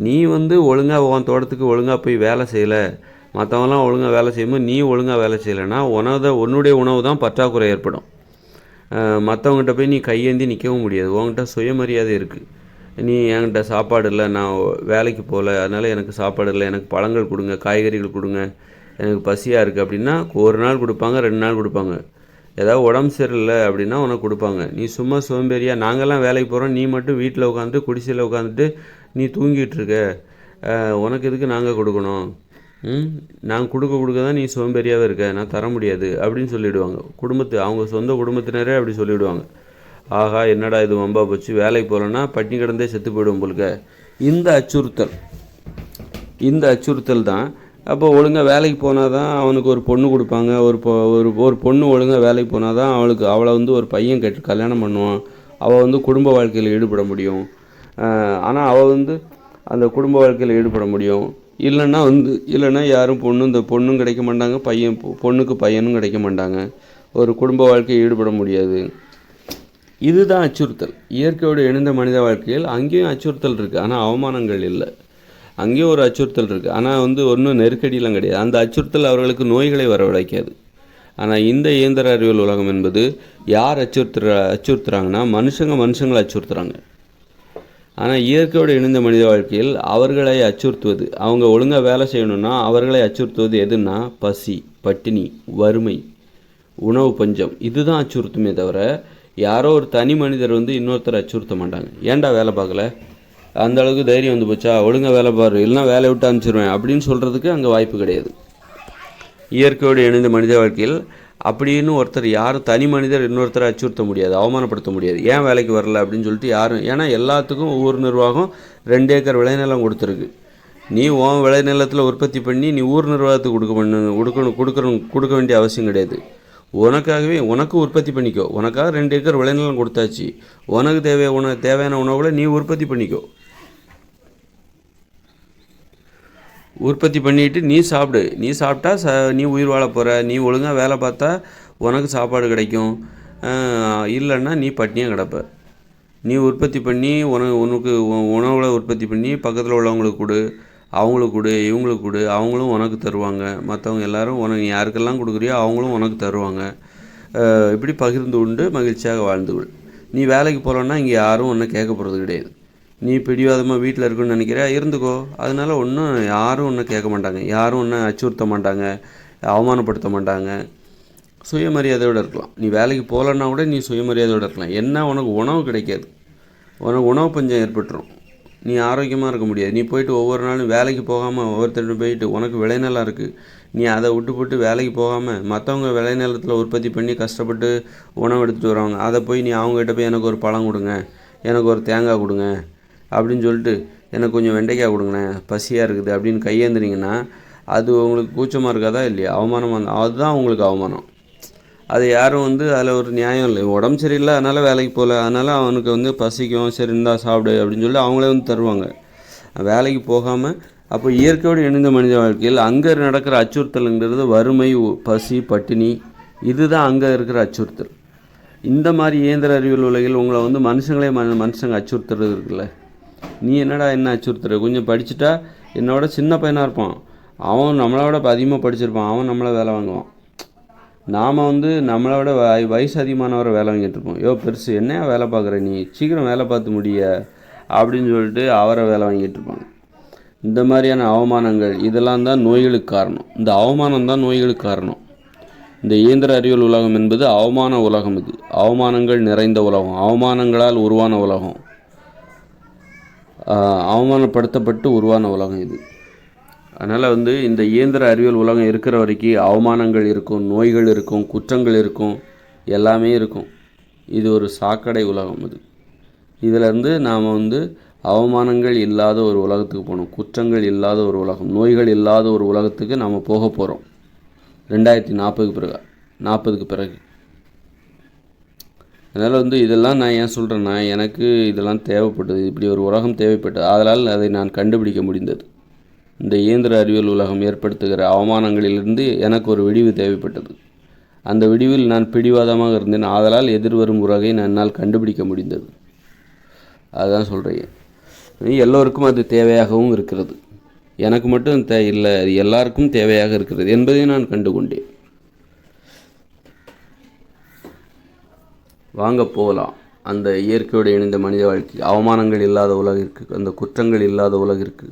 நீ ஒழுங்காக உன் தோட்டத்துக்கு ஒழுங்காக போய் வேலை செய்யலை, மற்றவங்களாம் ஒழுங்காக வேலை செய்யும்போது நீ ஒழுங்காக வேலை செய்யலைன்னா உன்னுடைய உணவு தான் பற்றாக்குறை ஏற்படும். மற்றவங்ககிட்ட போய் நீ கையேந்தி நிற்கவும் முடியாது. உங்கள்கிட்ட சுயமரியாதை இருக்குது. நீ என்கிட்ட சாப்பாடு இல்லை, நான் வேலைக்கு போகல, அதனால் எனக்கு சாப்பாடு இல்லை, எனக்கு பழங்கள் கொடுங்க, காய்கறிகள் கொடுங்க, எனக்கு பசியாக இருக்குது அப்படின்னா ஒரு நாள் கொடுப்பாங்க, 2 நாள் கொடுப்பாங்க. ஏதாவது உடம்பு சரியில்லை அப்படின்னா உனக்கு கொடுப்பாங்க. நீ சும்மா சோம்பேறியாக, நாங்கள்லாம் வேலைக்கு போகிறோம், நீ மட்டும் வீட்டில் உட்காந்துட்டு குடிசையில் உட்காந்துட்டு நீ தூங்கிட்டு இருக்க, உனக்கு எதுக்கு நாங்கள் கொடுக்கணும்? நாங்கள் கொடுக்க தான் நீ சோம்பேறியாகவே இருக்க, நான் தர முடியாது அப்படின்னு சொல்லிவிடுவாங்க. அவங்க சொந்த குடும்பத்தினரே அப்படி சொல்லிவிடுவாங்க. ஆகா, என்னடா இது வம்பா போச்சு, வேலைக்கு போகலன்னா பட்டினி கிடந்தே செத்து போயிடுவோம் போலுக்க. இந்த அச்சுறுத்தல் தான். அப்போ ஒழுங்காக வேலைக்கு போனால் தான் அவனுக்கு ஒரு பொண்ணு கொடுப்பாங்க. ஒரு பொண்ணு ஒழுங்காக வேலைக்கு போனால் தான் அவளை ஒரு பையன் கல்யாணம் பண்ணுவான். அவள் குடும்ப வாழ்க்கையில் ஈடுபட முடியும். ஆனால் அவள் அந்த குடும்ப வாழ்க்கையில் ஈடுபட முடியும். இல்லைன்னா யாரும் இந்த பொண்ணும் கிடைக்க மாட்டாங்க, பொண்ணுக்கு பையனும் கிடைக்க மாட்டாங்க. ஒரு குடும்ப வாழ்க்கையை ஈடுபட முடியாது. இதுதான் அச்சுறுத்தல். இயற்கையோடு இணைந்த மனித வாழ்க்கையில் அங்கேயும் அச்சுறுத்தல் இருக்குது, ஆனால் அவமானங்கள் இல்லை. அங்கேயும் ஒரு அச்சுறுத்தல் இருக்குது, ஆனால் ஒன்றும் நெருக்கடியெலாம் கிடையாது. அந்த அச்சுறுத்தல் அவர்களுக்கு நோய்களை வரவழைக்காது. ஆனால் இந்த இயந்திர அறிவியல் உலகம் என்பது யார் அச்சுறுத்துறாங்கன்னா மனுஷங்களை அச்சுறுத்துறாங்க. ஆனால் இயற்கையோடு இணைந்த மனித வாழ்க்கையில் அவர்களை அச்சுறுத்துவது, அவங்க ஒழுங்காக வேலை செய்யணும்னா அவர்களை அச்சுறுத்துவது எதுன்னா பசி, பட்டினி, வறுமை, உணவு பஞ்சம். இதுதான் அச்சுறுத்துமே தவிர யாரோ ஒரு தனி மனிதர் இன்னொருத்தரை அச்சுறுத்த மாட்டாங்க. ஏன்டா வேலை பார்க்கல, அந்த அளவுக்கு தைரியம் போச்சா, ஒழுங்காக வேலை பாரு, இல்லைனா வேலையை விட்டு அனுப்பிச்சிருவேன் அப்படின்னு சொல்கிறதுக்கு அங்கே வாய்ப்பு கிடையாது. இயற்கையோடு இணைந்த மனித வாழ்க்கையில் அப்படின்னு ஒருத்தர் யாரும் தனி மனிதர் இன்னொருத்தரை அச்சுறுத்த முடியாது, அவமானப்படுத்த முடியாது. ஏன் வேலைக்கு வரல அப்படின்னு சொல்லிட்டு யாரும். ஏன்னா எல்லாத்துக்கும் ஒவ்வொரு நிர்வாகம் 2 ஏக்கர் விளைநிலம் கொடுத்துருக்கு. நீ உன் விளைநிலத்தில் உற்பத்தி பண்ணி நீ ஊர் நிர்வாகத்துக்கு கொடுக்க வேண்டிய அவசியம் கிடையாது. உனக்கு உற்பத்தி பண்ணிக்கோ. உனக்காக 2 ஏக்கர் விளைநிலம் கொடுத்தாச்சு. உனக்கு தேவையான உணவுகளை நீ உற்பத்தி பண்ணிக்கோ. உற்பத்தி பண்ணிட்டு நீ சாப்பிடு. நீ சாப்பிட்டா நீ உயிர் வாழ போகிற. நீ ஒழுங்காக வேலை பார்த்தா உனக்கு சாப்பாடு கிடைக்கும். இல்லைன்னா நீ பட்டினியாக கிடப்ப. நீ உற்பத்தி பண்ணி உனக்கு உணவுகளை உற்பத்தி பண்ணி பக்கத்தில் உள்ளவங்களுக்கு கொடு, அவங்களுக்கு கொடு, இவங்களுக்கு கொடு, அவங்களும் உனக்கு தருவாங்க. மற்றவங்க எல்லோரும் உனக்கு யாருக்கெல்லாம் கொடுக்குறியோ அவங்களும் உனக்கு தருவாங்க. இப்படி பகிர்ந்து உண்டு மகிழ்ச்சியாக வாழ்ந்துவிடு. நீ வேலைக்கு போகலன்னா இங்கே யாரும் ஒன்றும் கேட்க போகிறது கிடையாது. நீ பிடிவாதமாக வீட்டில் இருக்குன்னு நினைக்கிற, இருந்துக்கோ. அதனால் யாரும் ஒன்றும் கேட்க மாட்டாங்க, யாரும் ஒன்றும் அச்சுறுத்த மாட்டாங்க, அவமானப்படுத்த மாட்டாங்க. சுயமரியாதையோடு இருக்கலாம். நீ வேலைக்கு போகலன்னா கூட நீ சுயமரியாதையோடு இருக்கலாம். என்ன உனக்கு உணவு கிடைக்காது, உனக்கு உணவு பஞ்சம் ஏற்பட்டுரும், நீ ஆரோக்கியமாக இருக்க முடியாது. நீ போயிட்டு ஒவ்வொரு நாளும் வேலைக்கு போகாமல் ஒவ்வொருத்தர் போயிட்டு உனக்கு விளைநிலம் இருக்குது, நீ அதை விட்டு போட்டு வேலைக்கு போகாமல் மற்றவங்க விளைநிலத்தில் உற்பத்தி பண்ணி கஷ்டப்பட்டு உணவு எடுத்துகிட்டு வருவாங்க, அதை போய் நீ அவங்ககிட்ட போய் எனக்கு ஒரு பழம் கொடுங்க, எனக்கு ஒரு தேங்காய் கொடுங்க அப்படின்னு சொல்லிட்டு எனக்கு கொஞ்சம் வெண்டைக்காய் கொடுங்கண்ணே பசியாக இருக்குது அப்படின்னு கையேந்துறீங்கன்னா அது உங்களுக்கு கூச்சமாக இருக்காதா இல்லையா? அவமானமாக, அதுதான் உங்களுக்கு அவமானம். அது யாரும் அதில் ஒரு நியாயம் இல்லை. உடம்பு சரியில்லை அதனால் வேலைக்கு போகல, அதனால் அவனுக்கு பசிக்கும், சரி இருந்தா சாப்பிடு அப்படின்னு சொல்லி அவங்களே தருவாங்க. வேலைக்கு போகாமல் அப்போ இயற்கையோடு இணைந்த மனித வாழ்க்கையில் அங்கே நடக்கிற அச்சுறுத்தலுங்கிறது வறுமை, பசி, பட்டினி, இதுதான் அங்கே இருக்கிற அச்சுறுத்தல். இந்த மாதிரி இயந்திர அறிவியல் உலகில் உங்களை மனுஷங்களே மனுஷங்க அச்சுறுத்துறது இருக்குல்ல. நீ என்னடா என்ன அச்சுறுத்துற, கொஞ்சம் படிச்சுட்டா என்னோட சின்ன பையனாக இருப்பான், அவன் நம்மளோட அதிகமாக படிச்சிருப்பான், அவன் நம்மளை வேலை வாங்குவான். நாம் நம்மளோட வயசு அதிகமானவரை வேலை வாங்கிட்டு இருப்போம். பெருசு என்னையா வேலை பார்க்குற, நீ சீக்கிரம் வேலை பார்த்து முடிய அப்படின்னு சொல்லிட்டு அவரை வேலை வாங்கிட்டு இருப்பாங்க. இந்த மாதிரியான அவமானங்கள் இதெல்லாம் தான் நோய்களுக்கு காரணம். இந்த அவமானம் தான் நோய்களுக்கு காரணம். இந்த இயந்திர அறிவியல் உலகம் என்பது அவமான உலகம். இது அவமானங்கள் நிறைந்த உலகம், அவமானங்களால் உருவான உலகம், அவமானப்படுத்தப்பட்டு உருவான உலகம் இது. அதனால் இந்த இயந்திர அறிவியல் உலகம் இருக்கிற வரைக்கும் அவமானங்கள் இருக்கும், நோய்கள் இருக்கும், குற்றங்கள் இருக்கும், எல்லாமே இருக்கும். இது ஒரு சாக்கடை உலகம். இதிலேருந்து நாம் அவமானங்கள் இல்லாத ஒரு உலகத்துக்கு போகணும், குற்றங்கள் இல்லாத ஒரு உலகம், நோய்கள் இல்லாத ஒரு உலகத்துக்கு நாம் போக போகிறோம் 2040க்கு பிறகு. அதனால் இதெல்லாம் நான் ஏன் சொல்கிறேன்னா, எனக்கு இதெல்லாம் தேவைப்பட்டது, இப்படி ஒரு உலகம் தேவைப்பட்டது, அதனால் அதை நான் கண்டுபிடிக்க முடிந்தது. இந்த இயந்திர அறிவியல் உலகம் ஏற்படுத்துகிற அவமானங்களிலிருந்து எனக்கு ஒரு விடிவு தேவைப்பட்டது. அந்த விடிவில் நான் பிடிவாதமாக இருந்தேன், ஆதலால் எதிர்வரும் உலகை என்னால் கண்டுபிடிக்க முடிந்தது. அதுதான் சொல்கிறேன். எல்லோருக்கும் அது தேவையாகவும் இருக்கிறது, எனக்கு மட்டும் இல்லை, அது எல்லாருக்கும் தேவையாக இருக்கிறது என்பதை நான் கண்டுகொண்டேன். வாங்க போகலாம் அந்த இயற்கையோடு இணைந்த மனித வாழ்க்கை, அவமானங்கள் இல்லாத உலகிற்கு, அந்த குற்றங்கள் இல்லாத உலகிற்கு,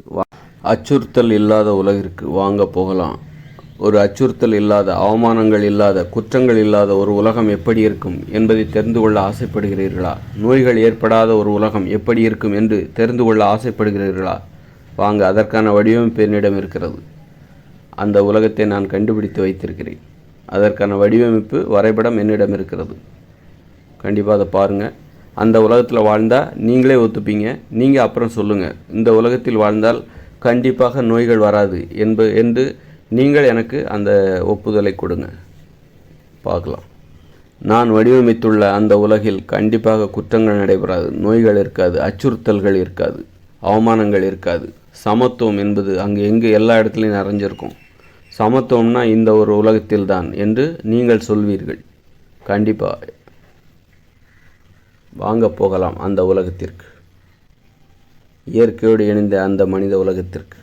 அச்சுறுத்தல் இல்லாத உலகிற்கு வாங்க போகலாம். ஒரு அச்சுறுத்தல் இல்லாத, அவமானங்கள் இல்லாத, குற்றங்கள் இல்லாத ஒரு உலகம் எப்படி இருக்கும் என்பதை தெரிந்து கொள்ள ஆசைப்படுகிறீர்களா? நோய்கள் ஏற்படாத ஒரு உலகம் எப்படி இருக்கும் என்று தெரிந்து கொள்ள ஆசைப்படுகிறீர்களா? வாங்க, அதற்கான வடிவமைப்பு என்னிடம் இருக்கிறது. அந்த உலகத்தை நான் கண்டுபிடித்து வைத்திருக்கிறேன். அதற்கான வடிவமைப்பு வரைபடம் என்னிடம் இருக்கிறது. கண்டிப்பாக அதை பாருங்கள். அந்த உலகத்தில் வாழ்ந்தால் நீங்களே ஒத்துப்பீங்க. நீங்கள் அப்புறம் சொல்லுங்கள், இந்த உலகத்தில் வாழ்ந்தால் கண்டிப்பாக நோய்கள் வராது என்று நீங்கள் எனக்கு அந்த ஒப்புதலை கொடுங்க. பார்க்கலாம். நான் வடிவமைத்துள்ள அந்த உலகில் கண்டிப்பாக குற்றங்கள் நடைபெறாது, நோய்கள் இருக்காது, அச்சுறுத்தல்கள் இருக்காது, அவமானங்கள் இருக்காது. சமத்துவம் என்பது அங்கே எங்கே எல்லா இடத்துலையும் நிறைஞ்சிருக்கும். சமத்துவம்னா இந்த ஒரு உலகத்தில் தான் என்று நீங்கள் சொல்வீர்கள். கண்டிப்பாக வாங்க போகலாம் அந்த உலகத்திற்கு, இயற்கையோடு இணைந்த அந்த மனித உலகத்திற்கு.